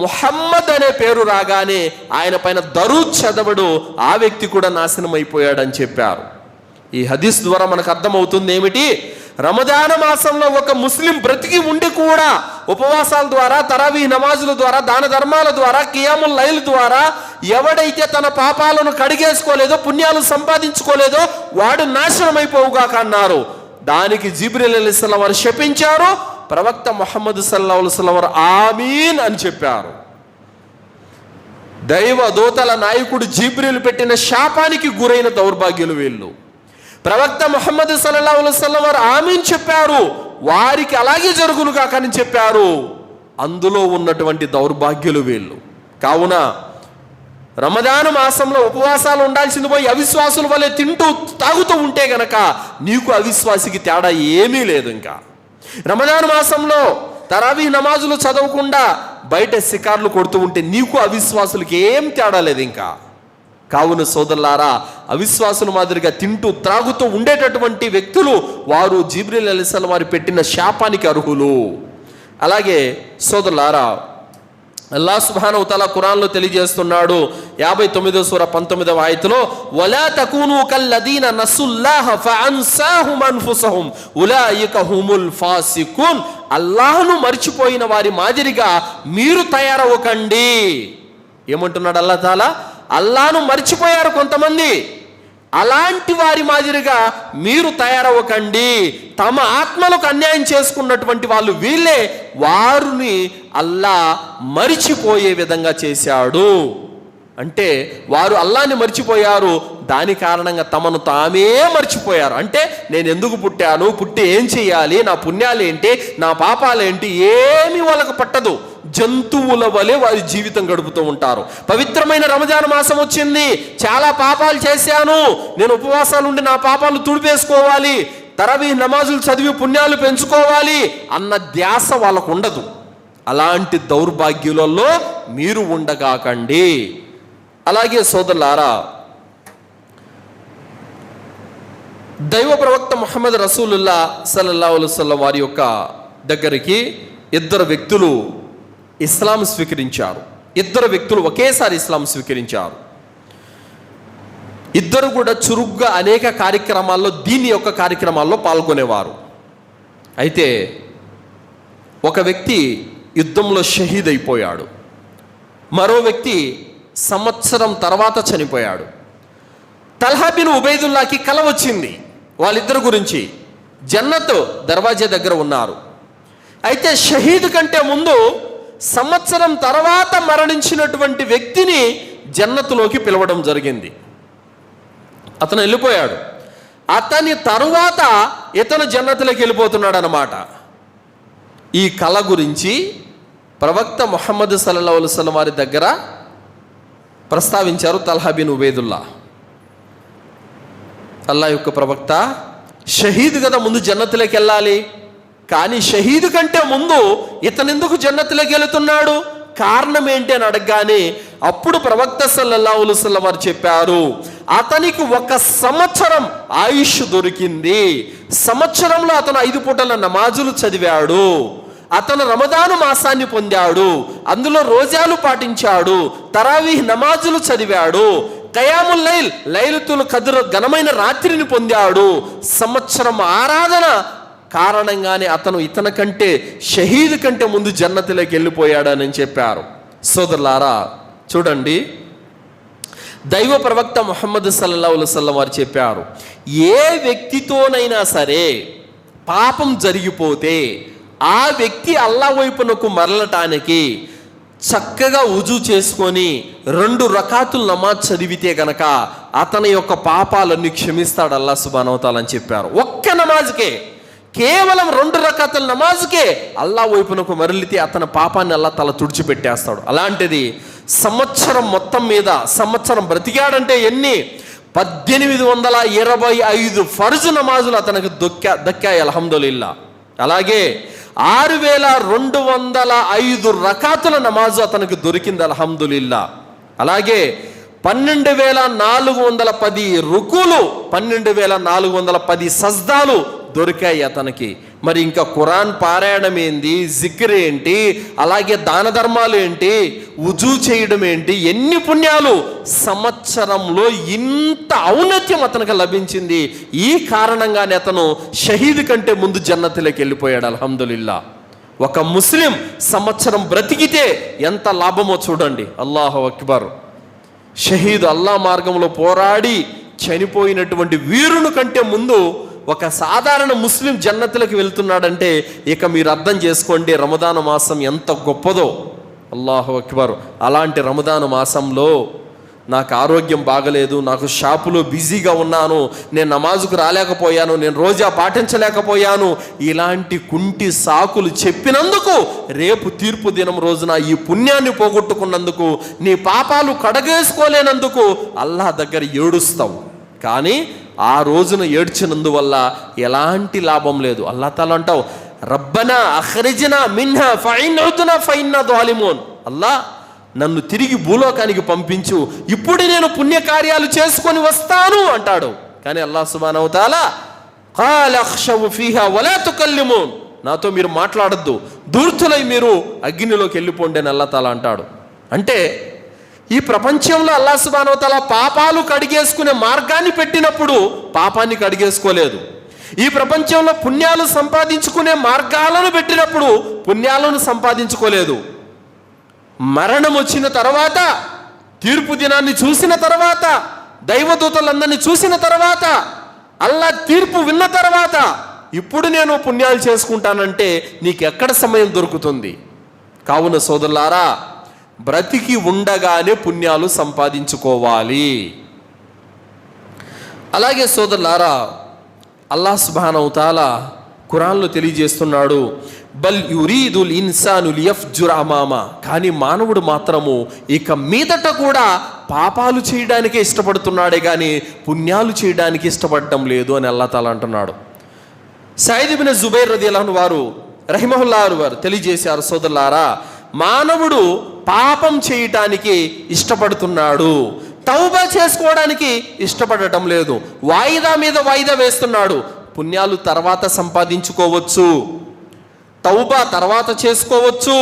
ముహమ్మద్ అనే పేరు రాగానే ఆయన పైన దరూద్ చదవడు ఆ వ్యక్తి కూడా నాశనం అయిపోయాడని చెప్పారు. ఈ హదీస్ ద్వారా మనకు అర్థమవుతుంది ఏమిటి, రమదాన మాసంలో ఒక ముస్లిం బ్రతికి ఉండి కూడా ఉపవాసాల ద్వారా, తరావీ నమాజుల ద్వారా, దాన ధర్మాల ద్వారా, కియాముల్ లైల్ ద్వారా ఎవడైతే తన పాపాలను కడిగేసుకోలేదో, పుణ్యాలు సంపాదించుకోలేదో వాడు నాశనం అయిపోవుగాక అన్నారు. దానికి జిబ్రీల్ అలైహిస్సలాం వారు శపించారు, ప్రవక్త ముహమ్మద్ సల్లల్లాహు అలైహి వసల్లం వారు ఆమీన్ అని చెప్పారు. దైవ దూతల నాయకుడు జిబ్రీల్ పెట్టిన శాపానికి గురైన దౌర్భాగ్యులు వీళ్ళు. ప్రవక్త ముహమ్మద్ సల్లల్లాహు అలైహి వసల్లం వారు ఆమీన్ చెప్పారు, వారికి అలాగే జరుగును కాక అని చెప్పారు. అందులో ఉన్నటువంటి దౌర్భాగ్యులు వీళ్ళు. కావున రమదాను మాసంలో ఉపవాసాలు ఉండాల్సింది పోయి అవిశ్వాసుల వల్లే తింటూ తాగుతూ ఉంటే గనక నీకు అవిశ్వాసికి తేడా ఏమీ లేదు. ఇంకా రమదాను మాసంలో తరావీ నమాజులు చదవకుండా బయట షికార్లు కొడుతూ ఉంటే నీకు అవిశ్వాసులకి ఏం తేడా లేదు ఇంకా. కావున సోదరులారా, అవిశ్వాసుల మాదిరిగా తింటూ త్రాగుతూ ఉండేటటువంటి వ్యక్తులు వారు జిబ్రీల్ అలైహిస్సలాం వారు పెట్టిన శాపానికి అర్హులు. అలాగే సోదరులారా, అల్లాహ్ సుబ్హానహు వ తఆలా ఖురాన్లో తెలియజేస్తున్నాడు 59వ సూర 19వ ఆయతులో, వలా తకూను కల్లదీన నసుల్లాహ ఫఅన్సాహుం అన్ఫుసహుం ఉలైక హుముల్ ఫాసికున్. అల్లాహ్ను మర్చిపోయిన వారి మాదిరిగా మీరు తయారవ్వకండి. ఏమంటున్నాడు అల్లాహ్ తాలా? అల్లాహ్ను మర్చిపోయారు కొంతమంది, అలాంటి వారి మాదిరిగా మీరు తయారవ్వకండి. తమ ఆత్మలకు అన్యాయం చేసుకున్నటువంటి వాళ్ళు వీళ్ళే, వారిని అల్లాహ్ మరిచిపోయే విధంగా చేశాడు. అంటే వారు అల్లాహ్ని మర్చిపోయారు, దాని కారణంగా తమను తామే మర్చిపోయారు. అంటే నేను ఎందుకు పుట్టాను, పుట్టి ఏం చేయాలి, నా పుణ్యాలేంటి, నా పాపాలేంటి ఏమీ వాళ్ళకు పట్టదు. జంతువుల వలె వారి జీవితం గడుపుతూ ఉంటారు. పవిత్రమైన రంజాన్ మాసం వచ్చింది, చాలా పాపాలు చేశాను, నేను ఉపవాసాలు ఉండి నా పాపాలు తుడిపేసుకోవాలి, తరావీ నమాజులు చదివి పుణ్యాలు పెంచుకోవాలి అన్న ధ్యాస వాళ్ళకు ఉండదు. అలాంటి దౌర్భాగ్యులలో మీరు ఉండగాకండి. అలాగే సోదరులారా, దైవ ప్రవక్త ముహమ్మద్ రసూలుల్లాహ్ సల్లల్లాహు అలైహి వసల్లం వారి యొక్క దగ్గరికి 2 వ్యక్తులు ఇస్లాం స్వీకరించారు. 2 వ్యక్తులు ఒకేసారి ఇస్లాం స్వీకరించారు. 2 కూడా చురుగ్గా అనేక కార్యక్రమాల్లో, దీని యొక్క కార్యక్రమాల్లో పాల్గొనేవారు. అయితే ఒక వ్యక్తి యుద్ధంలో షహీద్ అయిపోయాడు, మరో వ్యక్తి సంవత్సరం తర్వాత చనిపోయాడు. తల్హా బిన్ ఉబైదుల్లాకి కల వచ్చింది వాళ్ళిద్దరి గురించి. జన్నత్ దర్వాజా దగ్గర ఉన్నారు. అయితే షహీద్ కంటే ముందు సంవత్సరం తర్వాత మరణించినటువంటి వ్యక్తిని జన్నతులోకి పిలవడం జరిగింది. అతను వెళ్ళిపోయాడు. అతని తరువాత ఇతను జన్నతులోకి వెళ్ళిపోతున్నాడు అన్నమాట. ఈ కళ గురించి ప్రవక్త ముహమ్మద్ సల్లల్లాహు అలైహి వసల్లం వారి దగ్గర ప్రస్తావించారు తల్హా బిన్ ఉబైదుల్లా. అల్లాహ్ యొక్క ప్రవక్త, షహీద్ కదా ముందు జన్నతులోకి వెళ్ళాలి, కానీ షహీద్ కంటే ముందు ఇతను ఎందుకు జన్నతులోకి వెళుతున్నాడు, కారణం ఏంటి అని అడగగానే అప్పుడు ప్రవక్త సల్లల్లాహు అలైహి వసల్లం వారు చెప్పారు, అతనికి 1 సంవత్సరం ఆయుష్ దొరికింది. సంవత్సరంలో అతను 5 పూటల నమాజులు చదివాడు, అతను రమదాను మాసాన్ని పొందాడు, అందులో రోజాలు పాటించాడు, తరావీహ్ నమాజులు చదివాడు, ఖయాముల్ లైల్ లైలతుల్ ఖద్ర్ ఘనమైన రాత్రిని పొందాడు. సంవత్సరం ఆరాధన కారణంగానే అతను ఇతని కంటే షహీద్ కంటే ముందు జన్నతులోకి వెళ్ళిపోయాడని చెప్పారు. సోదరులారా చూడండి, దైవ ప్రవక్త ముహమ్మద్ సల్లల్లాహు అలైహి వసల్లం వారు చెప్పారు, ఏ వ్యక్తితోనైనా సరే పాపం జరిగిపోతే ఆ వ్యక్తి అల్లాహ్ వైపునకు మరలటానికి చక్కగా వుజూ చేసుకొని 2 రకాతులు నమాజ్ చదివితే గనక అతని యొక్క పాపాలన్నీ క్షమిస్తాడు అల్లాహ్ సుబ్హానహు వ తఆలా అని చెప్పారు. ఒక్క నమాజ్కే, కేవలం 2 రకాతుల నమాజ్కే అల్లాహ్ వైపునకు మరలితే అతని పాపాన్ని అల్లాహ్ తల తుడిచిపెట్టేస్తాడు. అలాంటిది సంవత్సరం మొత్తం మీద, సంవత్సరం బ్రతికాడంటే ఎన్ని 1825 ఫర్జు నమాజులు అతనికి దక్కాయి అల్హమ్దులిల్లా. అలాగే 6205 రకాతుల నమాజు అతనికి దొరికింది అల్హమ్దులిల్లా. అలాగే 12410 రుకులు, 12410 సజ్దాలు దొరికాయి అతనికి. మరి ఇంకా ఖురాన్ పారాయణం ఏంటి, జిక్ర్ ఏంటి, అలాగే దాన ధర్మాలు ఏంటి, వుజూ చేయడం ఏంటి, ఎన్ని పుణ్యాలు! సంవత్సరంలో ఇంత ఔన్నత్యం అతనికి లభించింది. ఈ కారణంగానే అతను షహీద్ కంటే ముందు జన్నతులోకి వెళ్ళిపోయాడు అల్హమ్దులిల్లా. ఒక ముస్లిం సంవత్సరం బ్రతికితే ఎంత లాభమో చూడండి. అల్లాహు అక్బర్. షహీద్ అల్లా మార్గంలో పోరాడి చనిపోయినటువంటి వీరుని కంటే ముందు ఒక సాధారణ ముస్లిం జన్నతులకు వెళ్తున్నాడంటే ఇక మీరు అర్థం చేసుకోండి రమదాను మాసం ఎంత గొప్పదో. అల్లాహు అక్బర్. అలాంటి రమదాను మాసంలో నాకు ఆరోగ్యం బాగలేదు, నాకు షాపులో బిజీగా ఉన్నాను, నేను నమాజుకు రాలేకపోయాను, నేను రోజా పాటించలేకపోయాను, ఇలాంటి కుంటి సాకులు చెప్పినందుకు రేపు తీర్పు దినం రోజున ఈ పుణ్యాన్ని పోగొట్టుకున్నందుకు, నీ పాపాలు కడగేసుకోలేనందుకు అల్లాహ్ దగ్గర ఏడుస్తావు. కానీ ఆ రోజున ఏడ్చినందువల్ల ఎలాంటి లాభం లేదు. అల్లాహ్ తాలా అంటావు, రబ్బనా అఖ్రిజ్నా మిన్హా ఫఇన్ ఉద్నా ఫఇన్నా జాలిమూన్. అల్లాహ్ నన్ను తిరిగి భూలోకానికి పంపించు, ఇప్పుడు నేను పుణ్యకార్యాలు చేసుకొని వస్తాను అంటాడు. కానీ అల్లాహ్ సుబ్హానహు వ తఆలా ఖాల అఖ్షవు ఫీహా వలా తుకల్లిమూన్, నాతో మీరు మాట్లాడొద్దు, దూర్తులై మీరు అగ్నిలోకి వెళ్ళిపోండి అని అల్లాహ్ తాలా అంటాడు. అంటే ఈ ప్రపంచంలో అల్లాహ్ సుబ్హానహు వ తఆలా పాపాలు కడిగేసుకునే మార్గాన్ని పెట్టినప్పుడు పాపాన్ని కడిగేసుకోలేదు. ఈ ప్రపంచంలో పుణ్యాలు సంపాదించుకునే మార్గాలను పెట్టినప్పుడు పుణ్యాలను సంపాదించుకోలేదు. మరణం వచ్చిన తర్వాత, తీర్పు దినాన్ని చూసిన తర్వాత, దైవదూతలందరినీ చూసిన తర్వాత, అల్లాహ్ తీర్పు విన్న తర్వాత ఇప్పుడు నేను పుణ్యాలు చేసుకుంటానంటే నీకెక్కడ సమయం దొరుకుతుంది? కావున సోదరులారా, బ్రతికి ఉండగానే పుణ్యాలు సంపాదించుకోవాలి. అలాగే సోదరులారా, అల్లాహ్ సుబ్హానహు వ తఆలా ఖురాన్లో తెలియజేస్తున్నాడు, బల్ యురీదుల్ ఇన్సాను లియఫ్జుర అమామా, కానీ మానవుడు మాత్రము ఇక మీదట కూడా పాపాలు చేయడానికే ఇష్టపడుతున్నాడే కానీ పుణ్యాలు చేయడానికి ఇష్టపడటం లేదు అని అల్లాహ్ తాలా అంటున్నాడు. సయద్ ఇబ్న్ జుబైర్ రదియల్లాహు అన్హు వారు రహిమహుల్లాహ్ వారు తెలియజేశారు, సోదరులారా, మానవుడు పాపం చేయటానికి ఇష్టపడుతున్నాడు, తౌబా చేసుకోవడానికి ఇష్టపడటం లేదు. వాయిదా మీద వాయిదా వేస్తున్నాడు. పుణ్యాలు తర్వాత సంపాదించుకోవచ్చు, తౌబా తర్వాత చేసుకోవచ్చు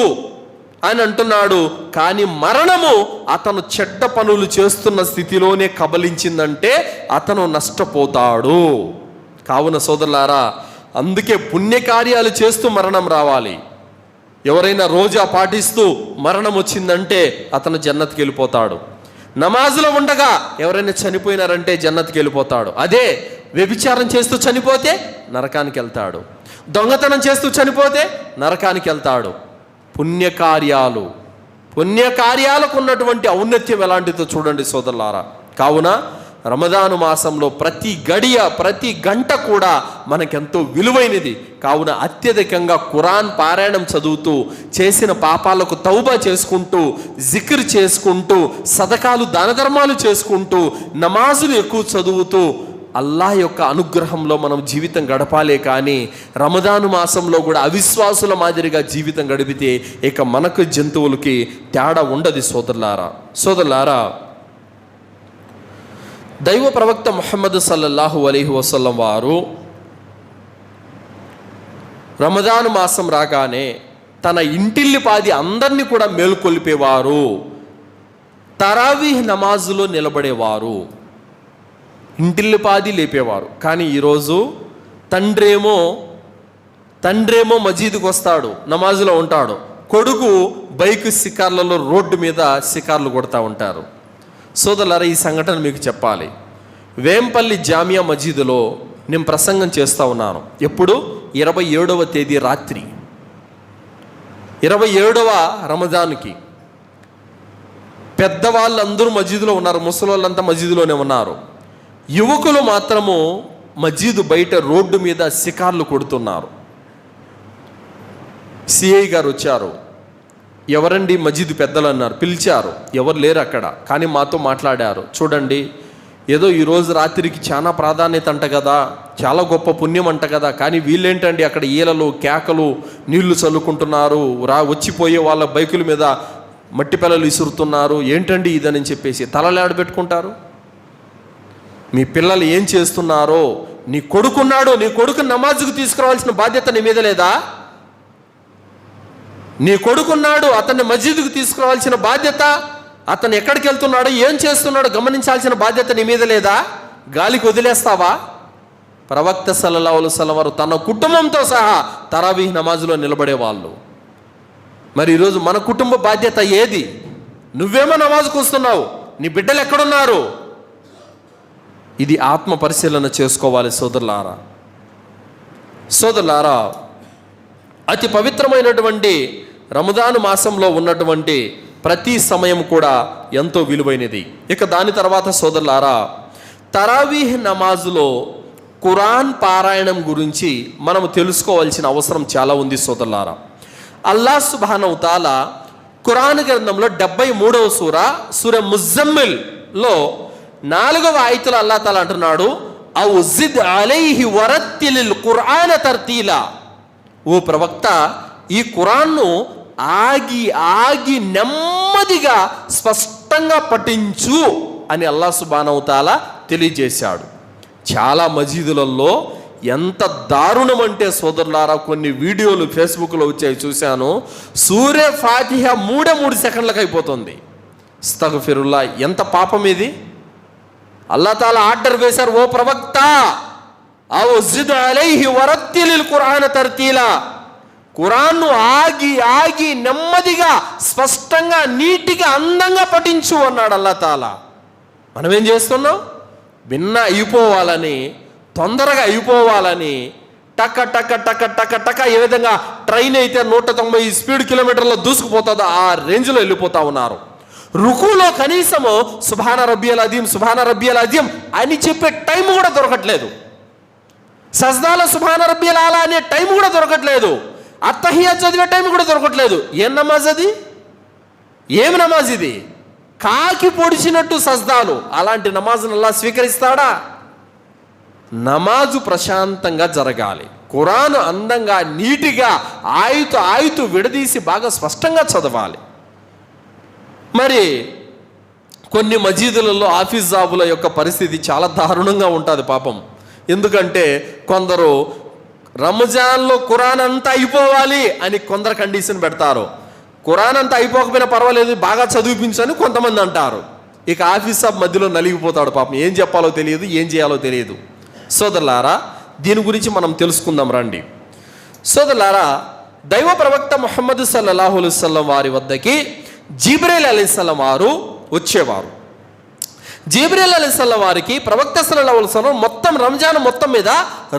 అని అంటున్నాడు. కానీ మరణము అతను చెడ్డ పనులు చేస్తున్న స్థితిలోనే కబలించిందంటే అతను నష్టపోతాడు. కావున సోదరులారా, అందుకే పుణ్యకార్యాలు చేస్తూ మరణం రావాలి. ఎవరైనా రోజా పాటిస్తూ మరణం వచ్చిందంటే అతను జన్నత్కి వెళ్ళిపోతాడు. నమాజులో ఉండగా ఎవరైనా చనిపోయినారంటే జన్నత్కి వెళ్ళిపోతాడు. అదే వ్యభిచారం చేస్తూ చనిపోతే నరకానికి వెళ్తాడు, దొంగతనం చేస్తూ చనిపోతే నరకానికి వెళ్తాడు. పుణ్యకార్యాలకు ఉన్నటువంటి ఔన్నత్యం ఎలాంటిదో చూడండి సోదరులారా. కావున రమదాను మాసంలో ప్రతి గడియ ప్రతి గంట కూడా మనకెంతో విలువైనది. కావున అత్యధికంగా ఖురాన్ పారాయణం చదువుతూ, చేసిన పాపాలకు తౌబా చేసుకుంటూ, జిక్ర్ చేసుకుంటూ, సదకాలు దాన ధర్మాలు చేసుకుంటూ, నమాజులు ఎక్కువ చదువుతూ అల్లాహ్ యొక్క అనుగ్రహంలో మనం జీవితం గడపాలే. కానీ రమదాను మాసంలో కూడా అవిశ్వాసుల మాదిరిగా జీవితం గడిపితే ఇక మనకు జంతువులకి తేడా ఉండదు సోదరులారా. దైవ ప్రవక్త ముహమ్మద్ సల్లల్లాహు అలైహి వసల్లం వారు రమదాను మాసం రాగానే తన ఇంటిల్లిపాది అందరినీ కూడా మేలుకొల్పేవారు. తరావీహ్ నమాజులో నిలబడేవారు, ఇంటిల్లిపాది లేపేవారు. కానీ ఈరోజు తండ్రేమో మజీదుకు వస్తాడు, నమాజులో ఉంటాడు, కొడుకు బైక్ షికార్లలో రోడ్డు మీద షికార్లు కొడతా ఉంటారు. సోదరులారా, ఈ సంఘటన మీకు చెప్పాలి. వేంపల్లి జామియా మజీదులో నేను ప్రసంగం చేస్తూ ఉన్నాను. ఎప్పుడు? 27వ తేదీ రాత్రి, 27వ రమజాన్కి. పెద్దవాళ్ళందరూ మజీదులో ఉన్నారు, ముసలోళ్ళంతా మజీదులోనే ఉన్నారు. యువకులు మాత్రము మజీదు బయట రోడ్డు మీద షికార్లు కొడుతున్నారు. సిఐ గారు వచ్చారు. ఎవరండి మజీదు పెద్దలు అన్నారు. పిలిచారు, ఎవరు లేరు అక్కడ, కానీ మాతో మాట్లాడారు. చూడండి, ఏదో ఈరోజు రాత్రికి చాలా ప్రాధాన్యత అంట కదా, చాలా గొప్ప పుణ్యం అంట కదా, కానీ వీళ్ళేంటండి అక్కడ ఈలలు కేకలు నీళ్లు చల్లుకుంటున్నారు, వచ్చిపోయే వాళ్ళ బైకుల మీద మట్టి పిల్లలు ఇసురుతున్నారు, ఏంటండి ఇదని చెప్పేసి తలలాడ పెట్టుకుంటారు. మీ పిల్లలు ఏం చేస్తున్నారో, నీ కొడుకున్నాడు, నీ కొడుకు నమాజుకు తీసుకురావాల్సిన బాధ్యత నీ మీద లేదా? నీ కొడుకున్నాడు, అతన్ని మస్జిద్కు తీసుకురావాల్సిన బాధ్యత, అతను ఎక్కడికి వెళ్తున్నాడో ఏం చేస్తున్నాడో గమనించాల్సిన బాధ్యత నీ మీద లేదా? గాలికి వదిలేస్తావా? ప్రవక్త సల్లల్లాహు అలైహి వసల్లం వారు తన కుటుంబంతో సహా తరావీహ్ నమాజులో నిలబడేవాళ్ళు. మరి ఈరోజు మన కుటుంబ బాధ్యత ఏది? నువ్వేమో నమాజుకు వస్తున్నావు, నీ బిడ్డలు ఎక్కడున్నారు? ఇది ఆత్మ పరిశీలన చేసుకోవాలి సోదరులారా. అతి పవిత్రమైనటువంటి రమదాను మాసంలో ఉన్నటువంటి ప్రతి సమయం కూడా ఎంతో విలువైనది. ఇక దాని తర్వాత సోదరులారా, తరావీహ్ నమాజులో ఖురాన్ పారాయణం గురించి మనం తెలుసుకోవాల్సిన అవసరం చాలా ఉంది సోదరులారా. అల్లాహ్ సుబ్హానహు తఆలా ఖురాన్ గ్రంథంలో 73వ సూర ముజమ్మిల్లో 4వ ఆయతులో అల్లాహ్ తఆలా అంటున్నాడు, ఔ జిద్ అలైహి వరత్తిలిల్ ఖురాన తర్తీలా. ఓ ప్రవక్త, ఈ ఖురాన్ను ఆగి నెమ్మదిగా స్పష్టంగా పఠించు అని అల్లాహ్ సుబ్హానహు తఆలా తెలియజేశాడు. చాలా మజీదులలో ఎంత దారుణం అంటే సోదరులారా, కొన్ని వీడియోలు ఫేస్బుక్లో వచ్చాయి, చూశాను. సూరే ఫాతిహా 3 సెకండ్లకు అయిపోతుంది. అస్తగ్ఫిరుల్లా, ఎంత పాపం ఇది! అల్లాహ్ తాలా ఆర్డర్ వేశారు, ఓ ప్రవక్త, ఔ జిద్ అలైహి వరత్తిలిల్ ఖురాన తర్తీలా, ఖురాన్ను ఆగి నెమ్మదిగా స్పష్టంగా నీటిగా అందంగా పఠించు అన్నాడు అల్లాహ్ తాలా. మనం ఏం చేస్తున్నాం? అయిపోవాలని, తొందరగా అయిపోవాలని టక టక టక టక టక ఏ విధంగా ట్రైన్ అయితే 190 స్పీడ్ కిలోమీటర్లో దూసుకుపోతుందో ఆ రేంజ్లో వెళ్ళిపోతా ఉన్నారు. రుకులో కనీసము సుబ్హాన రబ్బియల్ అజీం అని చెప్పే టైం కూడా దొరకట్లేదు. సజ్దాలో సుబ్హాన రబ్బియల్ ఆలా అనే టైం కూడా దొరకట్లేదు. అత్తహియత్ చదివే టైం కూడా దొరకట్లేదు. ఏం నమాజ్ అది? ఏం నమాజ్ ఇది? కాకి పొడిచినట్టు సజ్దాలు. అలాంటి నమాజ్ను అల్లాహ్ స్వీకరిస్తాడా? నమాజు ప్రశాంతంగా జరగాలి. ఖురాన్ అందంగా నీటిగా ఆయుతు విడదీసి బాగా స్పష్టంగా చదవాలి. మరి కొన్ని మజీదులలో ఆఫీస్ జాబుల యొక్క పరిస్థితి చాలా దారుణంగా ఉంటుంది పాపం. ఎందుకంటే కొందరు రంజాన్లో ఖురాన్ అంతా అయిపోవాలి అని కొందరు కండిషన్ పెడతారు. ఖురాన్ అంతా అయిపోకపోయినా పర్వాలేదు, బాగా చదివించని కొంతమంది అంటారు. ఇక ఆఫీస్ జాబ్ మధ్యలో నలిగిపోతాడు పాపం. ఏం చెప్పాలో తెలియదు, ఏం చేయాలో తెలియదు. సోదరులారా, దీని గురించి మనం తెలుసుకుందాం రండి. సోదరులారా, దైవ ప్రవక్త ముహమ్మద్ సల్లల్లాహు అలైహి వసల్లం వారి వద్దకి జిబ్రీల్ అలైహిస్సలాం వారు వచ్చేవారు. జిబ్రీల్ అలైహిస్సలాం వారికి ప్రవక్త సల్లల్లాహు అలైహి వసల్లం మొత్తం రంజాన్ మొత్తం మీద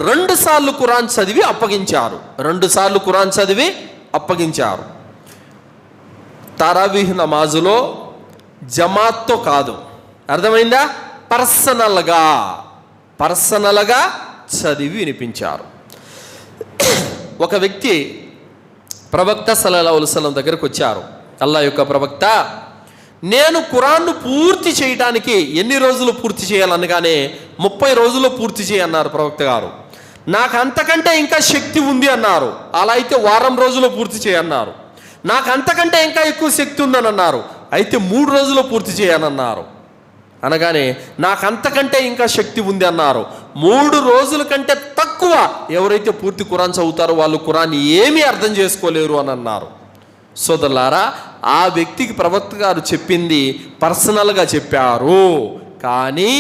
2 సార్లు ఖురాన్ చదివి అప్పగించారు. తరావీహ్ నమాజులో జమాత్తో కాదు, అర్థమైందా? పర్సనల్గా చదివి వినిపించారు. ఒక వ్యక్తి ప్రవక్త సల్లల్లాహు అలైహి వసల్లం దగ్గరకు వచ్చారు. అల్లాహ్ యొక్క ప్రవక్త, నేను ఖురాన్ను పూర్తి చేయడానికి ఎన్ని రోజులు పూర్తి చేయాలనగానే 30 రోజులు పూర్తి చేయన్నారు ప్రవక్త గారు. నాకు అంతకంటే ఇంకా శక్తి ఉంది అన్నారు. అలా అయితే వారం రోజులు పూర్తి చేయన్నారు. నాకు అంతకంటే ఇంకా ఎక్కువ శక్తి ఉందని అన్నారు. అయితే 3 రోజులు పూర్తి చేయనన్నారు. అనగానే నాకు అంతకంటే ఇంకా శక్తి ఉంది అన్నారు. 3 రోజుల కంటే తక్కువ ఎవరైతే పూర్తి ఖురాన్ చదువుతారో వాళ్ళు ఖురాన్ ఏమీ అర్థం చేసుకోలేరు అని అన్నారు. సోదరులారా, ఆ వ్యక్తికి ప్రవక్త గారు చెప్పింది పర్సనల్గా చెప్పారు. కానీ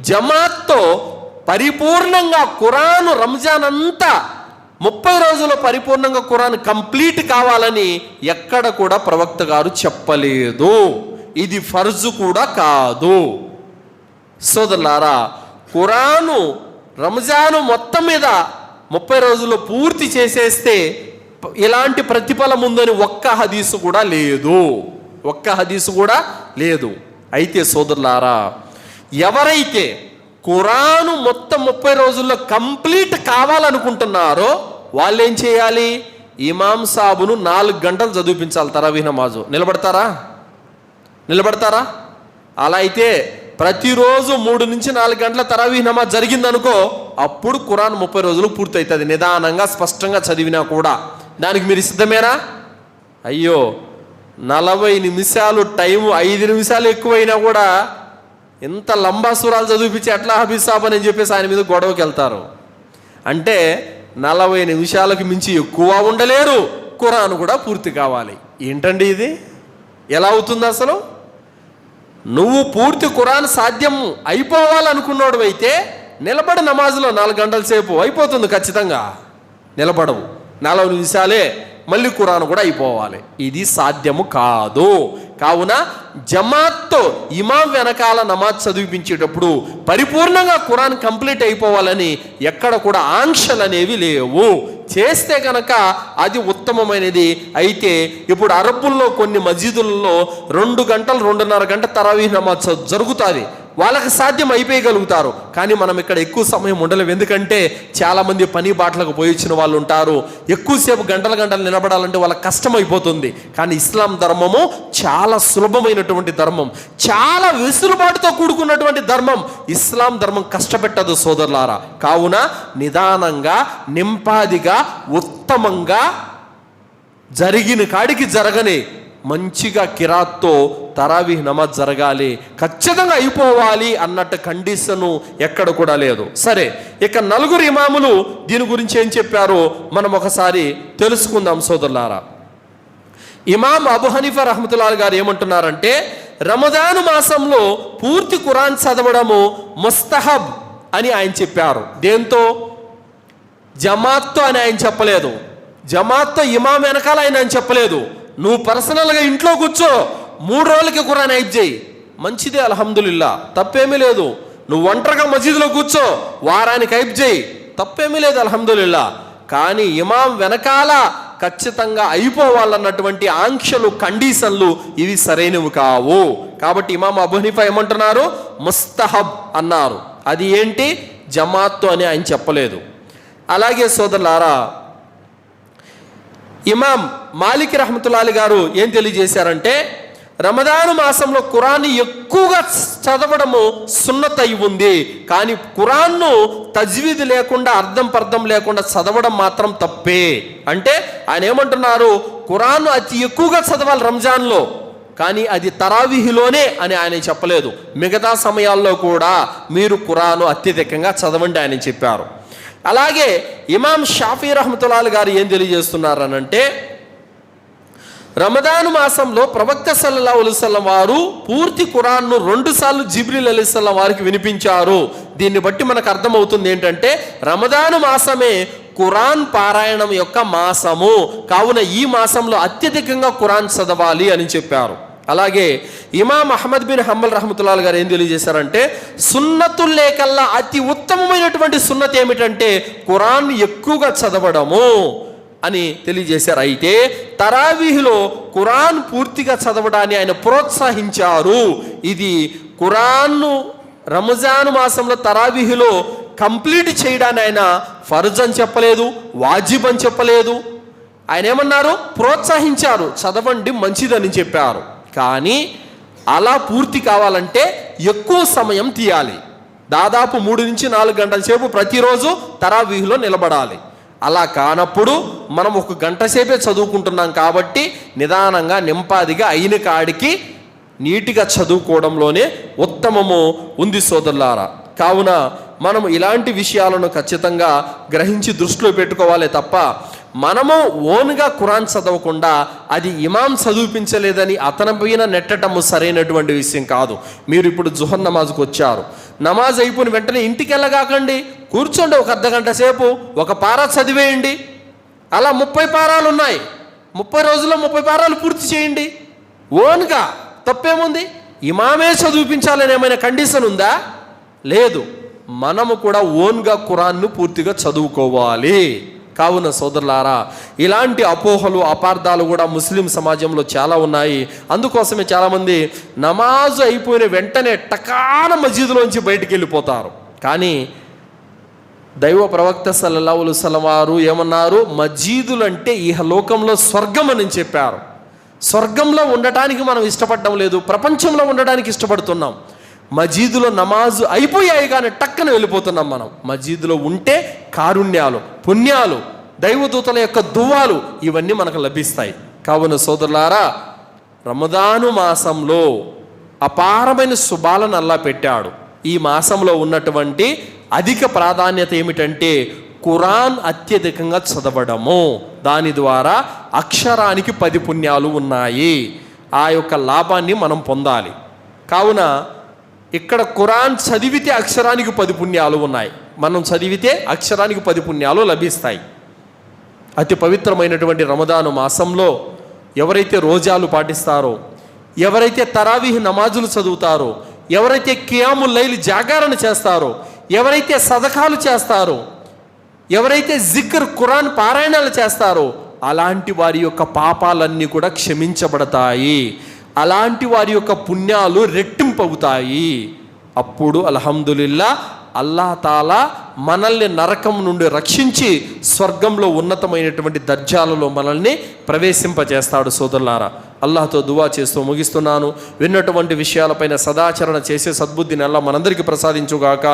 జమాత్తో పరిపూర్ణంగా ఖురాను రంజాన్ అంతా 30 రోజుల్లో పరిపూర్ణంగా ఖురాన్ కంప్లీట్ కావాలని ఎక్కడ కూడా ప్రవక్త గారు చెప్పలేదు. ఇది ఫర్జు కూడా కాదు. సోదరులారా, ఖురాను రంజాను మొత్తం మీద 30 రోజుల్లో పూర్తి చేసేస్తే ఇలాంటి ప్రతిఫలం ఉందని ఒక్క హదీసు కూడా లేదు. అయితే సోదరులారా, ఎవరైతే ఖురాను మొత్తం 30 రోజుల్లో కంప్లీట్ కావాలనుకుంటున్నారో వాళ్ళు ఏం చేయాలి? ఇమాం సాబును 4 గంటలు చదివించాలి తరావీహ్ నమాజు. నిలబడతారా? అలా అయితే ప్రతిరోజు 3 నుంచి 4 గంటల తరావీహ్ నమాజ్ జరిగిందనుకో, అప్పుడు ఖురాన్ 30 రోజులు పూర్తవుతుంది. నిదానంగా స్పష్టంగా చదివినా కూడా. దానికి మీరు సిద్ధమేనా? అయ్యో, 40 నిమిషాలు టైము 5 నిమిషాలు ఎక్కువైనా కూడా ఎంత లంబా సూరాలు చదివిపించి ఎట్లా హఫీజ్ సాబ్ అని చెప్పేసి ఆయన మీద గొడవకి వెళ్తారు. అంటే 40 నిమిషాలకు మించి ఎక్కువ ఉండలేరు, ఖురాన్ కూడా పూర్తి కావాలి. ఏంటండి ఇది? ఎలా అవుతుంది అసలు? నువ్వు పూర్తి ఖురాన్ సాధ్యం అయిపోవాలనుకున్నాడు అయితే నిలబడి నమాజ్లో 4 గంటల సేపు అయిపోతుంది. ఖచ్చితంగా నిలబడవు, 40 నిమిషాలే, మళ్ళీ ఖురాన్ కూడా అయిపోవాలి. ఇది సాధ్యము కాదు. కావున జమాత్తో ఇమాం వెనకాల నమాజ్ చదివించేటప్పుడు పరిపూర్ణంగా ఖురాన్ కంప్లీట్ అయిపోవాలని ఎక్కడ కూడా ఆంక్షలు అనేవి లేవు. చేస్తే కనుక అది ఉత్తమమైనది. అయితే ఇప్పుడు అరబ్బుల్లో కొన్ని మస్జిదులలో 2 గంటలు 2.5 గంట తరావీహ్ నమాజ్ జరుగుతుంది. వాళ్ళకి సాధ్యం అయిపోయగలుగుతారు. కానీ మనం ఇక్కడ ఎక్కువ సమయం ఉండలేము. ఎందుకంటే చాలామంది పని బాటలకు పోయి వచ్చిన వాళ్ళు ఉంటారు. ఎక్కువసేపు గంటలు నిలబడాలంటే వాళ్ళకి కష్టమైపోతుంది. కానీ ఇస్లాం ధర్మము చాలా సులభమైనటువంటి ధర్మం, చాలా వెసులుబాటుతో కూడుకున్నటువంటి ధర్మం. ఇస్లాం ధర్మం కష్టపెట్టదు సోదరులారా. కావున నిదానంగా, నింపాదిగా, ఉత్తమంగా జరిగిన కాడికి జరగని మంచిగా కిరాత్తో తరావీహ్ నమాజ్ జరగాలి, ఖచ్చితంగా అయిపోవాలి అన్నట్టు కండిషను ఎక్కడ కూడా లేదు. సరే, ఇక 4 ఇమాములు దీని గురించి ఏం చెప్పారో మనం ఒకసారి తెలుసుకుందాం సోదరులారా. ఇమాం అబూ హనీఫా రహ్మతుల్లాహి గారు ఏమంటున్నారంటే, రమదాను మాసంలో పూర్తి ఖురాన్ చదవడము ముస్తహబ్ అని ఆయన చెప్పారు. దేంతో? జమాత్తో అని ఆయన చెప్పలేదు. జమాత్తో ఇమాం వెనకాల ఆయన చెప్పలేదు. నువ్వు పర్సనల్గా ఇంట్లో కూర్చో, 3 రోజులకి ఖురాన్ అయిప్ చేయి, మంచిదే, అల్హమ్దులిల్లా, తప్పేమీ లేదు. నువ్వు ఒంటరిగా మసీదులో కూర్చో, వారానికి అయిప్ చేయి, తప్పేమీ లేదు, అల్హమ్దులిల్లా. కానీ ఇమాం వెనకాల ఖచ్చితంగా అయిపోవాలన్నటువంటి ఆంక్షలు, కండిషన్లు ఇవి సరైనవి కావు. కాబట్టి ఇమాం అబూ హనీఫా ఏమంటున్నారు? ముస్తహబ్ అన్నారు. అది ఏంటి? జమాత్తో అని ఆయన చెప్పలేదు. అలాగే సోదరులారా, ఇమాం మాలిక్ రహ్మతుల్లాహి గారు ఏం తెలియజేశారంటే, రమదాను మాసంలో ఖురాన్ని ఎక్కువగా చదవడము సున్నత్ అయి ఉంది. కానీ ఖురాన్ను తజ్వీద్ లేకుండా, అర్థం పర్థం లేకుండా చదవడం మాత్రం తప్పే. అంటే ఆయన ఏమంటున్నారు? ఖురాన్ను అతి ఎక్కువగా చదవాలి రంజాన్లో, కానీ అది తరావీహ్లోనే అని ఆయన చెప్పలేదు. మిగతా సమయాల్లో కూడా మీరు ఖురాను అత్యధికంగా చదవండి అని చెప్పారు. అలాగే ఇమాం షాఫీ రహ్మతుల్లాహి గారు ఏం తెలియజేస్తున్నారనంటే, రమదాను మాసంలో ప్రవక్త సల్లల్లాహు అలైహి వసల్లం వారు పూర్తి ఖురాన్ను 2 సార్లు జిబ్రీల్ అలైహిస్సలాం వారికి వినిపించారు. దీన్ని బట్టి మనకు అర్థమవుతుంది ఏంటంటే, రమదాను మాసమే ఖురాన్ పారాయణం యొక్క మాసము. కావున ఈ మాసంలో అత్యధికంగా ఖురాన్ చదవాలి అని చెప్పారు. అలాగే ఇమాం అహ్మద్ బిన్ హంబల్ రహ్మతుల్లాహి గారు ఏం తెలియజేశారంటే, సున్నతుల్లే కల్లా అతి ఉత్తమమైనటువంటి సున్నత్ ఏమిటంటే ఖురాన్ ఎక్కువగా చదవడము. అని తెలియజేశారు. అయితే తరావీహ్లో ఖురాన్ పూర్తిగా చదవడాన్ని ఆయన ప్రోత్సహించారు. ఇది ఖురాన్ను రంజాన్ మాసంలో తరావీహ్లో కంప్లీట్ చేయడాన్ని ఆయన ఫర్జ్ అని చెప్పలేదు, వాజిబ్ అని చెప్పలేదు. ఆయన ఏమన్నారు? ప్రోత్సహించారు, చదవండి మంచిదని చెప్పారు. కానీ అలా పూర్తి కావాలంటే ఎక్కువ సమయం తీయాలి. దాదాపు 3 నుంచి 4 గంటల సేపు ప్రతిరోజు తరావీహ్లో నిలబడాలి. అలా కానప్పుడు మనం 1 గంట సేపే చదువుకుంటున్నాం కాబట్టి నిదానంగా నింపాదిగా అయిన కాడికి నీటిగా చదువుకోవడంలోనే ఉత్తమము ఉంది సోదరులారా. కావున మనము ఇలాంటి విషయాలను ఖచ్చితంగా గ్రహించి దృష్టిలో పెట్టుకోవాలి తప్ప మనము ఓన్గా ఖురాన్ చదవకుండా అది ఇమాం చదివించలేదని అతని పైన నెట్టటము సరైనటువంటి విషయం కాదు. మీరు ఇప్పుడు జుహర్ నమాజ్కి వచ్చారు, నమాజ్ అయిపోయిన వెంటనే ఇంటికి వెళ్ళగాకండి, కూర్చోండి 1 అర్ధగంట సేపు, 1 పారా చదివేయండి. అలా 30 పారాలు ఉన్నాయి, 30 రోజుల్లో 30 పారాలు పూర్తి చేయండి ఓన్గా. తప్పేముంది? ఇమామే చదివించాలని ఏమైనా కండిషన్ ఉందా? లేదు. మనము కూడా ఓన్గా ఖురాన్ను పూర్తిగా చదువుకోవాలి. కావున సోదరులారా, ఇలాంటి అపోహలు అపార్థాలు కూడా ముస్లిం సమాజంలో చాలా ఉన్నాయి. అందుకోసమే చాలామంది నమాజు అయిపోయిన వెంటనే టకాన మస్జిద్లోంచి బయటికి వెళ్ళిపోతారు. కానీ దైవ ప్రవక్త సల్లల్లాహు అలైహి వసల్లం వారు ఏమన్నారు? మస్జిదులంటే ఇహలోకంలో స్వర్గం అని చెప్పారు. స్వర్గంలో ఉండటానికి మనం ఇష్టపడడం లేదు, ప్రపంచంలో ఉండడానికి ఇష్టపడుతున్నాం. మస్జిదులో నమాజు అయిపోయాయి కానీ టక్కన వెళ్ళిపోతున్నాం మనం. మస్జిదులో ఉంటే కారుణ్యాలు, పుణ్యాలు, దైవదూతల యొక్క దువ్వాలు ఇవన్నీ మనకు లభిస్తాయి. కావున సోదరులారా, రమదాను మాసంలో అపారమైన శుభాలను అల్లా పెట్టాడు. ఈ మాసంలో ఉన్నటువంటి అధిక ప్రాధాన్యత ఏమిటంటే ఖురాన్ అత్యధికంగా చదవడము. దాని ద్వారా అక్షరానికి 10 పుణ్యాలు ఉన్నాయి. ఆ యొక్క లాభాన్ని మనం పొందాలి. కావున ఇక్కడ ఖురాన్ చదివితే అక్షరానికి 10 పుణ్యాలు ఉన్నాయి. మనం చదివితే అక్షరానికి 10 పుణ్యాలు లభిస్తాయి. అతి పవిత్రమైనటువంటి రమదాను మాసంలో ఎవరైతే రోజాలు పాటిస్తారో, ఎవరైతే తరావీహ్ నమాజులు చదువుతారో, ఎవరైతే ఖియాముల్ లైల్ జాగారణ చేస్తారో, ఎవరైతే సదకాలు చేస్తారో, ఎవరైతే జిక్ర్ ఖురాన్ పారాయణాలు చేస్తారో అలాంటి వారి యొక్క పాపాలన్నీ కూడా క్షమించబడతాయి. అలాంటి వారి యొక్క పుణ్యాలు రెట్టింపవుతాయి. అప్పుడు అల్హమ్దులిల్లా అల్లాహ్ తాలా మనల్ని నరకం నుండి రక్షించి స్వర్గంలో ఉన్నతమైనటువంటి దర్జాలలో మనల్ని ప్రవేశింపజేస్తాడు. సోదరులారా, అల్లాహ్తో దువా చేస్తూ ముగిస్తున్నాను. విన్నటువంటి విషయాలపైన సదాచరణ చేసే సద్బుద్ధిని అల్లాహ్ మనందరికీ ప్రసాదించుగాక.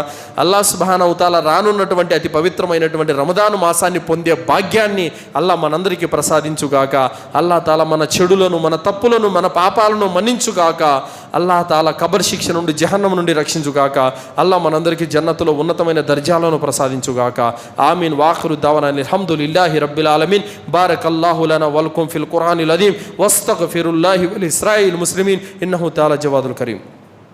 అల్లాహ్ సుబ్హానహు తాలా రానున్నటువంటి అతి పవిత్రమైనటువంటి రమదాను మాసాన్ని పొందే భాగ్యాన్ని అల్లాహ్ మనందరికీ ప్రసాదించుగాక. అల్లాహ్ తాలా మన చెడులను, మన తప్పులను, మన పాపాలను మన్నించుగాక. అల్లాహ్ తాలా కబర్ శిక్ష నుండి, జహన్నం నుండి రక్షించుగాక. అల్లాహ్ మనందరికీ జన్నతులో ఉన్నతమైన దర్జాలను ప్రసాదించుగాక. ఆమీన్. వాఖిరు దావానా అల్హమ్దులిల్లాహి రబ్బిల్ ఆలమీన్. బారకల్లాహు లనా వలకుం ఫిల్ ఖురానిల్ అదీమ్ వస్తగ్ఫిరుల్లాహి వల్ ఇస్రాయిల్ ముస్లిమీన్ ఇన్నహు తఆలా జవాదుల్ కరీం.